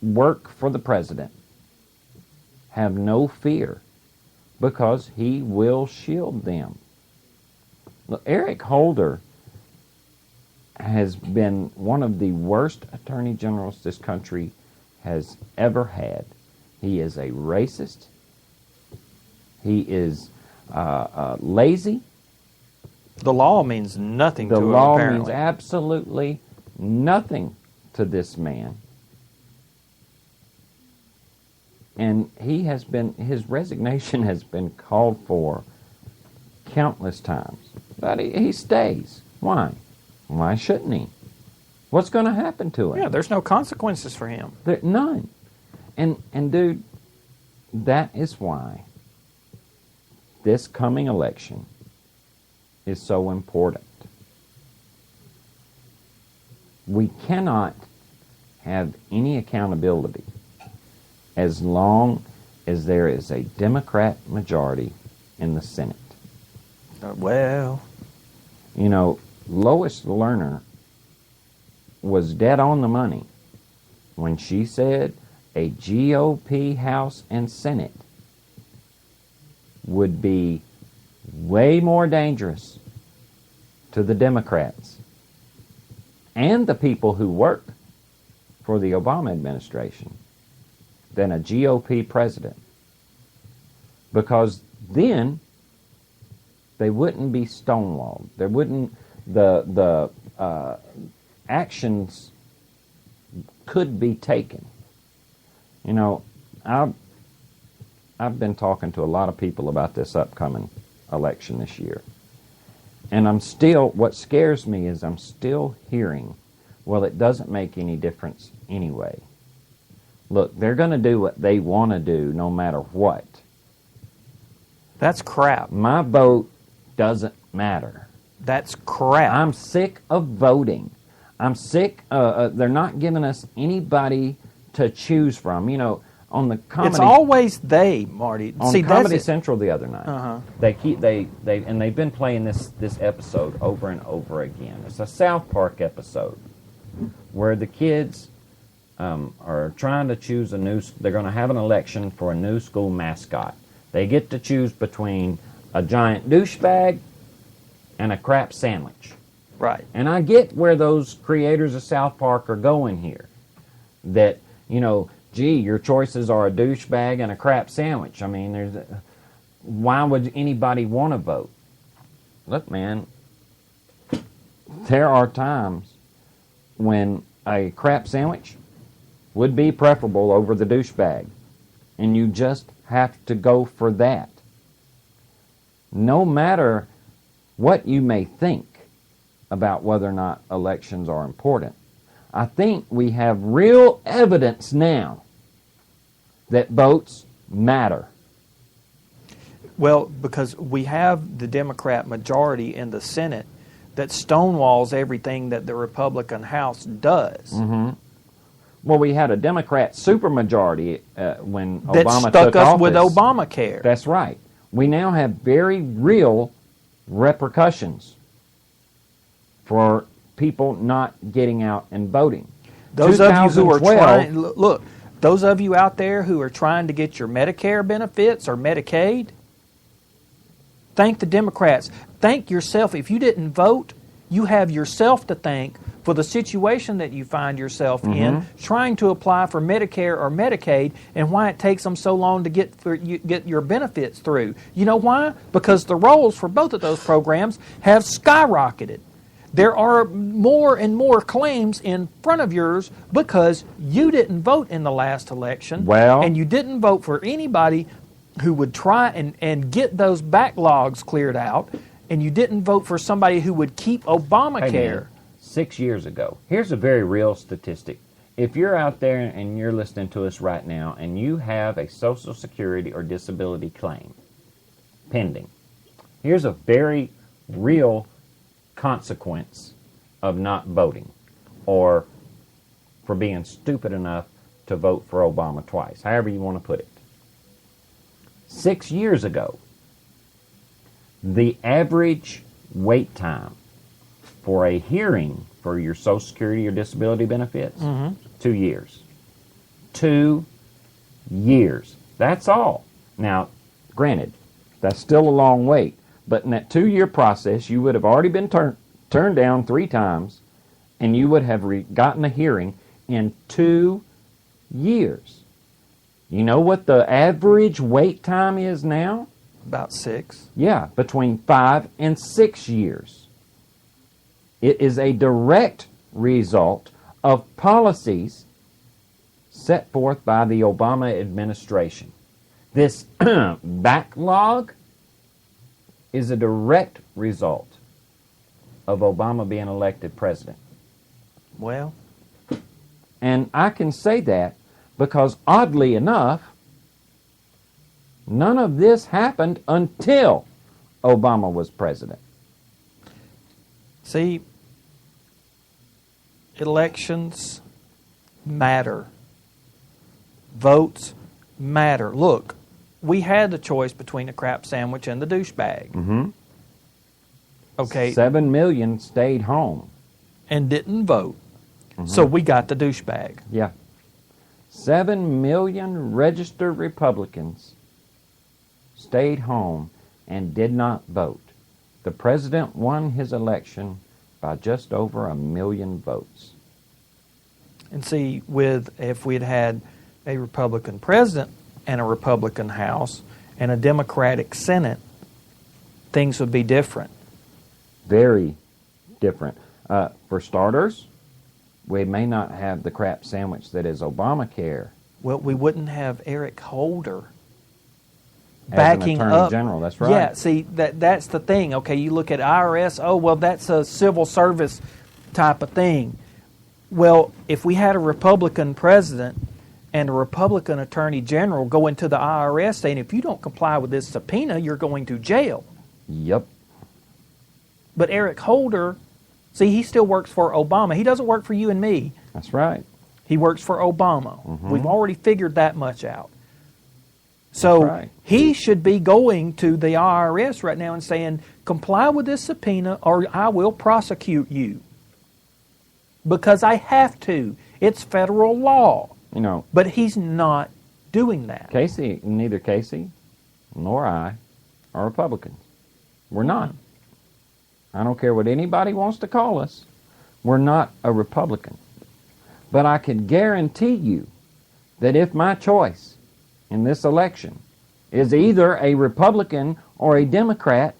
C: work for the president have no fear because he will shield them. Look, Eric Holder has been one of the worst attorney generals this country has ever had. He is a racist. He is lazy.
E: The law means nothing
C: The
E: to him,
C: law means
E: apparently.
C: absolutely nothing to this man. And his resignation has been called for countless times. But he stays. Why? Why shouldn't he? What's going to happen to him?
E: Yeah, there's no consequences for him.
C: None. And dude, that is why this coming election is so important. We cannot have any accountability as long as there is a Democrat majority in the Senate.
E: Well,
C: you know, Lois Lerner was dead on the money when she said a GOP House and Senate would be way more dangerous to the Democrats and the people who work for the Obama administration than a GOP president. Because then they wouldn't be stonewalled. There wouldn't the actions could be taken. You know, I've been talking to a lot of people about this upcoming election this year. And what scares me is I'm still hearing, well, it doesn't make any difference anyway. Look, they're going to do what they want to do no matter what.
E: That's crap.
C: My vote doesn't matter.
E: That's crap.
C: I'm sick of voting. I'm sick. They're not giving us anybody to choose from. You know, on the comedy.
E: It's always they, Marty.
C: On
E: See,
C: Comedy
E: that's it.
C: Central the other night, they've been playing this episode over and over again. It's a South Park episode where the kids are trying to choose they're going to have an election for a new school mascot. They get to choose between a giant douchebag and a crap sandwich.
E: Right.
C: And I get where those creators of South Park are going here. That, you know, gee, your choices are a douchebag and a crap sandwich. I mean, why would anybody want to vote? Look, man, there are times when a crap sandwich would be preferable over the douchebag. And you just have to go for that. No matter what you may think about whether or not elections are important, I think we have real evidence now that votes matter?
E: Well, because we have the Democrat majority in the Senate that stonewalls everything that the Republican House does.
C: Mm-hmm. Well, we had a Democrat supermajority when
E: That
C: Obama
E: stuck
C: took
E: us
C: office.
E: with Obamacare.
C: That's right. We now have very real repercussions for people not getting out and voting.
E: Those of you who are
C: 2012
E: trying, look, those of you out there who are trying to get your Medicare benefits or Medicaid, thank the Democrats. Thank yourself. If you didn't vote, you have yourself to thank for the situation that you find yourself in, trying to apply for Medicare or Medicaid, and why it takes them so long to get your benefits through. You know why? Because the rolls for both of those programs have skyrocketed. There are more and more claims in front of yours because you didn't vote in the last election, and you didn't vote for anybody who would try and get those backlogs cleared out, and you didn't vote for somebody who would keep Obamacare.
C: Hey man, 6 years ago. Here's a very real statistic. If you're out there and you're listening to us right now and you have a Social Security or disability claim pending, here's a very real consequence of not voting or for being stupid enough to vote for Obama twice, however you want to put it. 6 years ago, the average wait time for a hearing for your Social Security or disability benefits, 2 years. 2 years. That's all. Now, granted, that's still a long wait, but in that 2-year process, you would have already been turned down 3 times, and you would have gotten a hearing in 2 years. You know what the average wait time is now?
E: About 6.
C: Yeah, between 5 and 6 years. It is a direct result of policies set forth by the Obama administration. This backlog is a direct result of Obama being elected president.
E: Well,
C: and I can say that because, oddly enough, none of this happened until Obama was president.
E: See, elections matter. Votes matter. Look, we had the choice between the crap sandwich and the douchebag. Okay.
C: 7 million stayed home.
E: And didn't vote. So we got the douchebag.
C: Yeah. 7 million registered Republicans stayed home and did not vote. The president won his election by just over 1 million votes.
E: And see, if we'd had a Republican president and a Republican House and a Democratic Senate, things would be different.
C: Very different. For starters, we may not have the crap sandwich that is Obamacare.
E: Well, we wouldn't have Eric Holder
C: as
E: backing
C: an Attorney
E: up.
C: General. That's right.
E: Yeah, see, that's the thing. Okay, you look at IRS, oh, well, that's a civil service type of thing. Well, if we had a Republican president and a Republican Attorney General go into the IRS saying, if you don't comply with this subpoena, you're going to jail.
C: Yep.
E: But Eric Holder, see, he still works for Obama. He doesn't work for you and me.
C: That's right.
E: He works for Obama. We've already figured that much out. So he should be going to the IRS right now and saying, comply with this subpoena or I will prosecute you. Because I have to. It's federal law.
C: You know.
E: But he's not doing that.
C: Neither Casey nor I are Republicans. We're not. I don't care what anybody wants to call us. We're not a Republican. But I can guarantee you that if my choice in this election is either a Republican or a Democrat,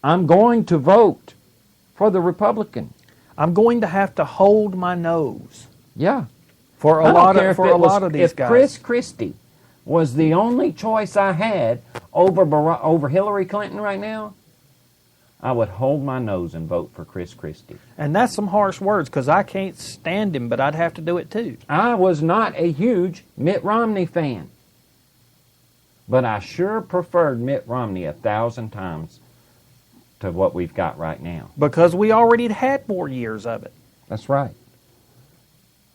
C: I'm going to vote for the Republican.
E: I'm going to have to hold my nose.
C: Yeah.
E: For a lot of these guys.
C: If Chris Christie was the only choice I had over Hillary Clinton right now, I would hold my nose and vote for Chris Christie.
E: And that's some harsh words because I can't stand him, but I'd have to do it too.
C: I was not a huge Mitt Romney fan. But I sure preferred Mitt Romney 1,000 times to what we've got right now.
E: Because we already had 4 years of it.
C: That's right.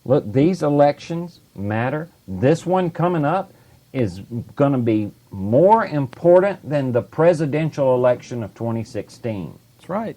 C: Look, these elections matter. This one coming up is going to be more important than the presidential election of 2016.
E: That's right.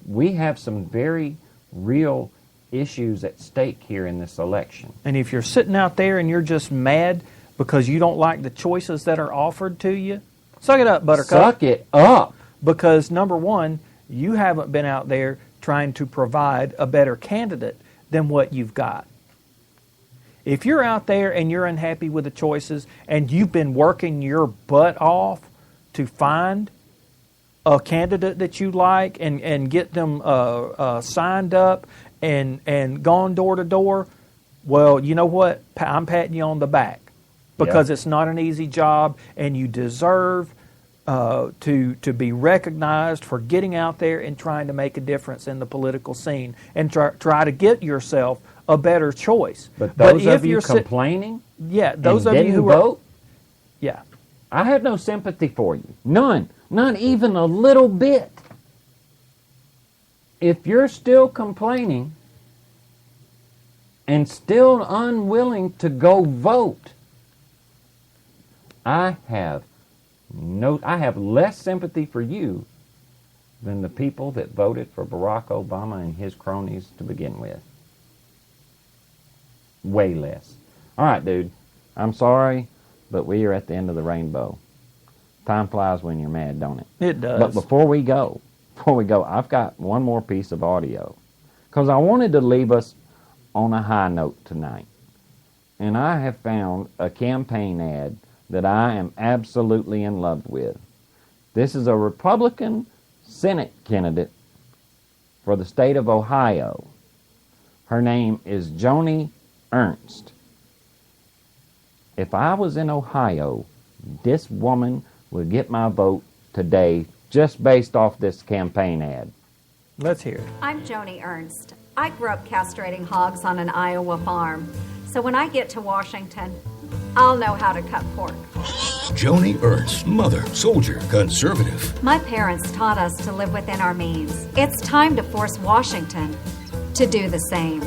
C: We have some very real issues at stake here in this election.
E: And if you're sitting out there and you're just mad because you don't like the choices that are offered to you, suck it up, Buttercup.
C: Suck it up.
E: Because, number one, you haven't been out there trying to provide a better candidate than what you've got. If you're out there and you're unhappy with the choices and you've been working your butt off to find a candidate that you like and get them signed up and gone door to door, well, you know what? I'm patting you on the back because it's not an easy job, and you deserve to be recognized for getting out there and trying to make a difference in the political scene and try to get yourself a better choice.
C: But those of you complaining,
E: those
C: and
E: of you who
C: vote,
E: yeah,
C: I have no sympathy for you. None. Not even a little bit. If you're still complaining and still unwilling to go vote, I have less sympathy for you than the people that voted for Barack Obama and his cronies to begin with. Way less. All right, dude. I'm sorry, but we are at the end of the rainbow. Time flies when you're mad, don't it?
E: It does.
C: But before we go, I've got one more piece of audio. Because I wanted to leave us on a high note tonight. And I have found a campaign ad that I am absolutely in love with. This is a Republican Senate candidate for the state of Ohio. Her name is Joni Ernst. If I was in Ohio, this woman would get my vote today just based off this campaign ad.
E: Let's hear it.
L: I'm Joni Ernst. I grew up castrating hogs on an Iowa farm. So when I get to Washington, I'll know how to cut pork.
A: Joni Ernst, mother, soldier, conservative.
L: My parents taught us to live within our means. It's time to force Washington to do the same.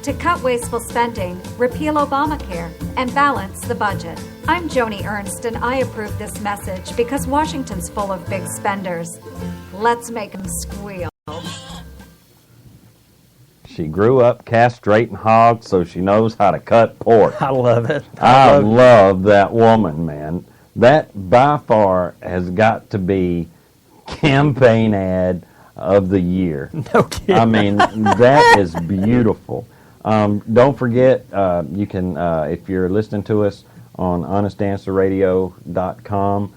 L: To cut wasteful spending, repeal Obamacare, and balance the budget. I'm Joni Ernst, and I approve this message because Washington's full of big spenders. Let's make them squeal.
C: She grew up castrating hogs, so she knows how to cut pork.
E: I love it.
C: I love that woman, man. That by far has got to be campaign ad of the year.
E: No kidding.
C: I mean, that is beautiful. Don't forget, you can, if you're listening to us on honestanswerradio.com,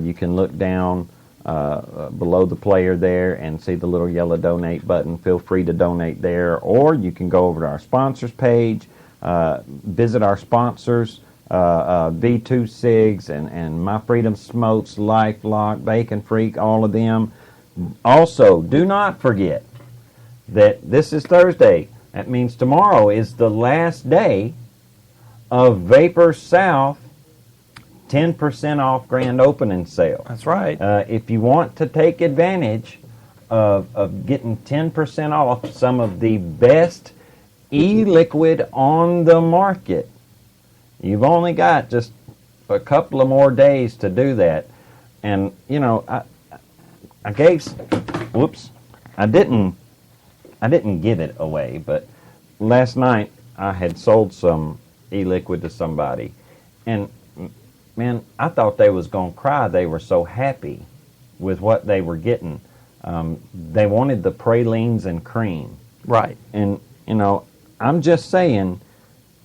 C: you can look down below the player there and see the little yellow donate button. Feel free to donate there, or you can go over to our sponsors page, visit our sponsors, V2 Cigs and My Freedom Smokes, LifeLock, Bacon Freak, all of them. Also, do not forget that this is Thursday. That means tomorrow is the last day of Vapor South 10% off grand opening sale.
E: That's right.
C: If you want to take advantage of getting 10% off some of the best e-liquid on the market, you've only got just a couple of more days to do that. And, you know, I didn't give it away, but last night I had sold some e-liquid to somebody, and man, I thought they was going to cry. They were so happy with what they were getting. They wanted the pralines and cream.
E: Right.
C: And, you know, I'm just saying,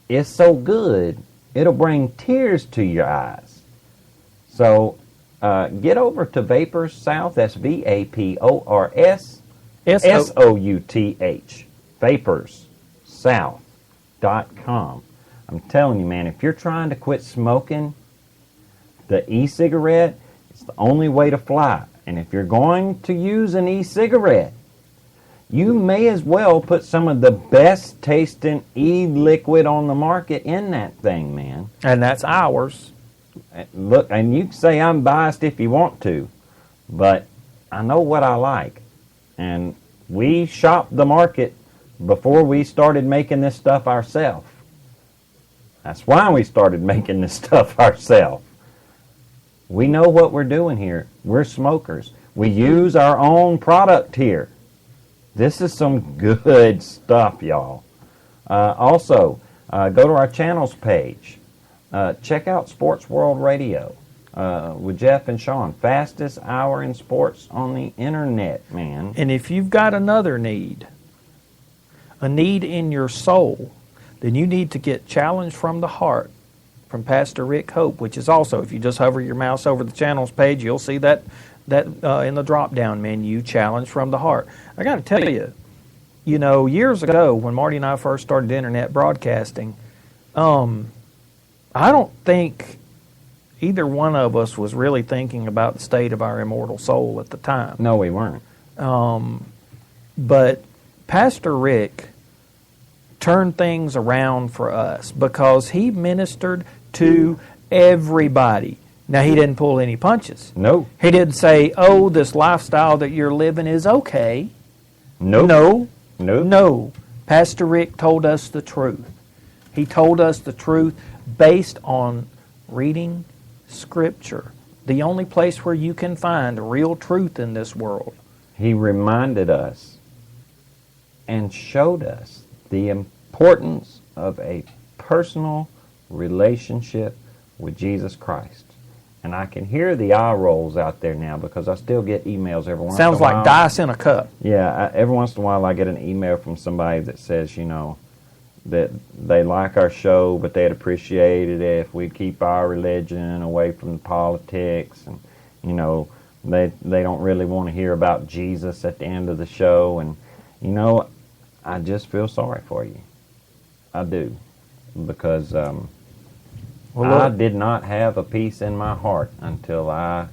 C: it's so good, it'll bring tears to your eyes. So, get over to Vapors South, that's VAPORS SOUTH, vaporssouth.com. I'm telling you, man, if you're trying to quit smoking, the e-cigarette is the only way to fly. And if you're going to use an e-cigarette, you may as well put some of the best tasting e-liquid on the market in that thing, man.
E: And that's ours.
C: Look, and you can say I'm biased if you want to, but I know what I like. And we shopped the market before we started making this stuff ourselves. That's why we started making this stuff ourselves. We know what we're doing here. We're smokers. We use our own product here. This is some good stuff, y'all. Also, go to our channels page. Check out Sports World Radio with Jeff and Sean. Fastest hour in sports on the internet, man.
E: And if you've got another need, a need in your soul, then you need to get Challenged from the Heart from Pastor Rick Hope, which is also, if you just hover your mouse over the channels page, you'll see that in the drop-down menu, Challenged from the Heart. I got to tell you, years ago when Marty and I first started internet broadcasting, I don't think either one of us was really thinking about the state of our immortal soul at the time.
C: No, we weren't.
E: But Pastor Rick turned things around for us because he ministered to everybody. Now, he didn't pull any punches.
C: No.
E: He didn't say, oh, this lifestyle that you're living is okay.
C: Nope.
E: No.
C: Nope.
E: No. Pastor Rick told us the truth. He told us the truth based on reading Scripture. The only place where you can find real truth in this world.
C: He reminded us and showed us the importance of a personal relationship with Jesus Christ. And I can hear the eye rolls out there now because I still get emails every once in a while.
E: Sounds like dice in a cup.
C: Yeah, every once in a while I get an email from somebody that says, that they like our show, but they'd appreciate it if we keep our religion away from the politics. And, they don't really want to hear about Jesus at the end of the show. And, I just feel sorry for you. I do. Because I did not have a peace in my heart until I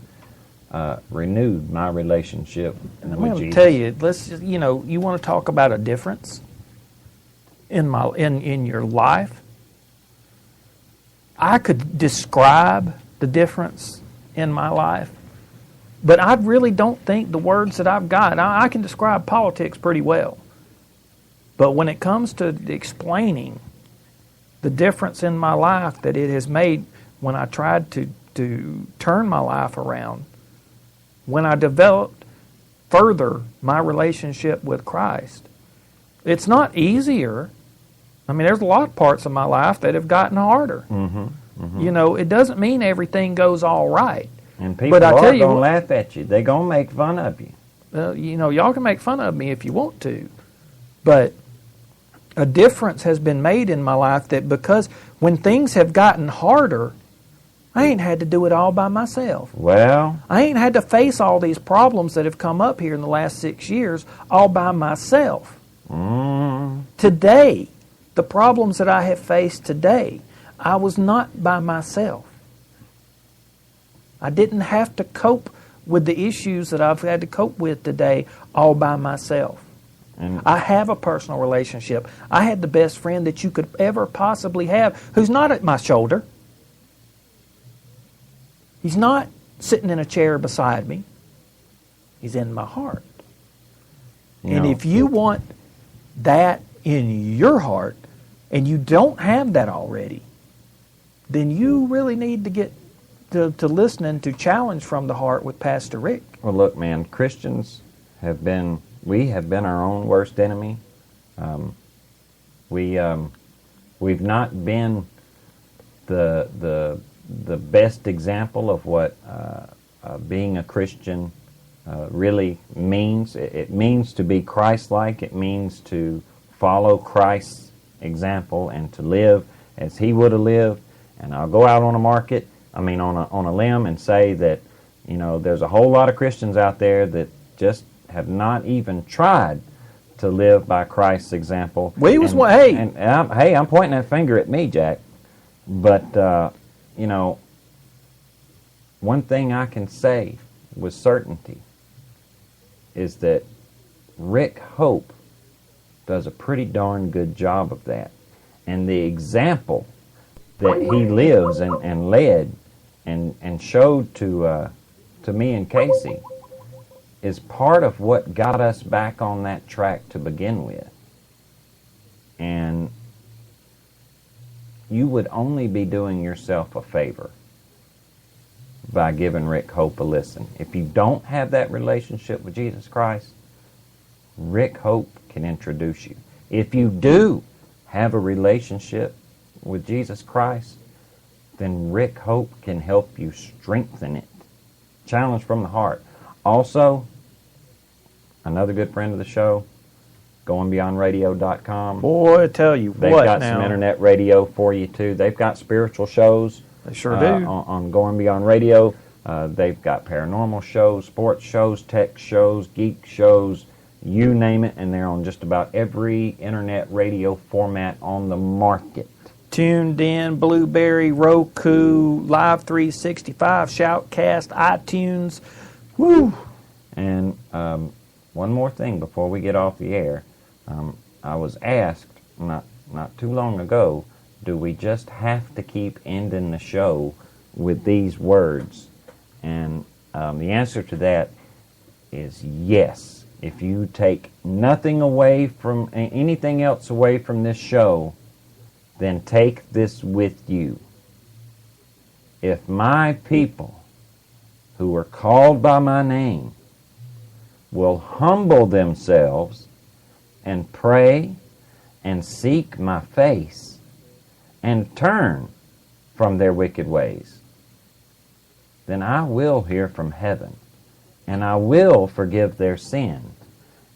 C: renewed my relationship with Jesus.
E: I'm going to tell you, you want to talk about a difference in your life? I could describe the difference in my life, but I really don't think the words that I've got, I can describe politics pretty well. But when it comes to explaining the difference in my life that it has made when I tried to turn my life around, when I developed further my relationship with Christ, it's not easier. I mean, there's a lot of parts of my life that have gotten harder.
C: Mm-hmm, mm-hmm.
E: It doesn't mean everything goes all right.
C: And people are going to laugh at you. They're going to make fun of you.
E: Y'all can make fun of me if you want to. But a difference has been made in my life that because when things have gotten harder, I ain't had to do it all by myself.
C: Well,
E: I ain't had to face all these problems that have come up here in the last 6 years all by myself. Today, the problems that I have faced today, I was not by myself. I didn't have to cope with the issues that I've had to cope with today all by myself. I have a personal relationship. I had the best friend that you could ever possibly have who's not at my shoulder. He's not sitting in a chair beside me. He's in my heart. And if you want that in your heart and you don't have that already, then you really need to get to listening to Challenge from the Heart with Pastor Rick.
C: Well, look, man, Christians we have been our own worst enemy. We've not been the best example of what being a Christian really means. It means to be Christ-like. It means to follow Christ's example and to live as He would have lived. And I'll go out on a limb and say that there's a whole lot of Christians out there that just have not even tried to live by Christ's example. I'm pointing that finger at me, Jack. But one thing I can say with certainty is that Rick Hope does a pretty darn good job of that. And the example that he lives and led and showed to me and Casey is part of what got us back on that track to begin with. And you would only be doing yourself a favor by giving Rick Hope a listen. If you don't have that relationship with Jesus Christ, Rick Hope can introduce you. If you do have a relationship with Jesus Christ, then Rick Hope can help you strengthen it. Challenge from the heart. Also, another good friend of the show, goingbeyondradio.com.
E: Boy, I tell you
C: They've
E: what
C: got
E: now.
C: some internet radio for you, too. They've got spiritual shows.
E: They sure do.
C: On Going Beyond Radio. They've got paranormal shows, sports shows, tech shows, geek shows, you name it, and they're on just about every internet radio format on the market.
E: Tuned In, Blueberry, Roku, Live 365, Shoutcast, iTunes. Woo!
C: And one more thing before we get off the air. I was asked not too long ago, do we just have to keep ending the show with these words? And the answer to that is yes. If you take nothing away from anything else away from this show, then take this with you. If my people who are called by my name will humble themselves and pray and seek my face and turn from their wicked ways, then I will hear from heaven, and I will forgive their sin,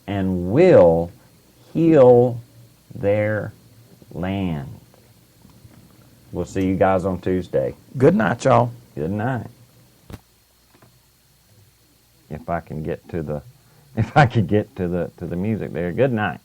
C: and will heal their land. We'll see you guys on Tuesday.
E: Good night, y'all.
C: Good night. If I can get to the music there. Good night.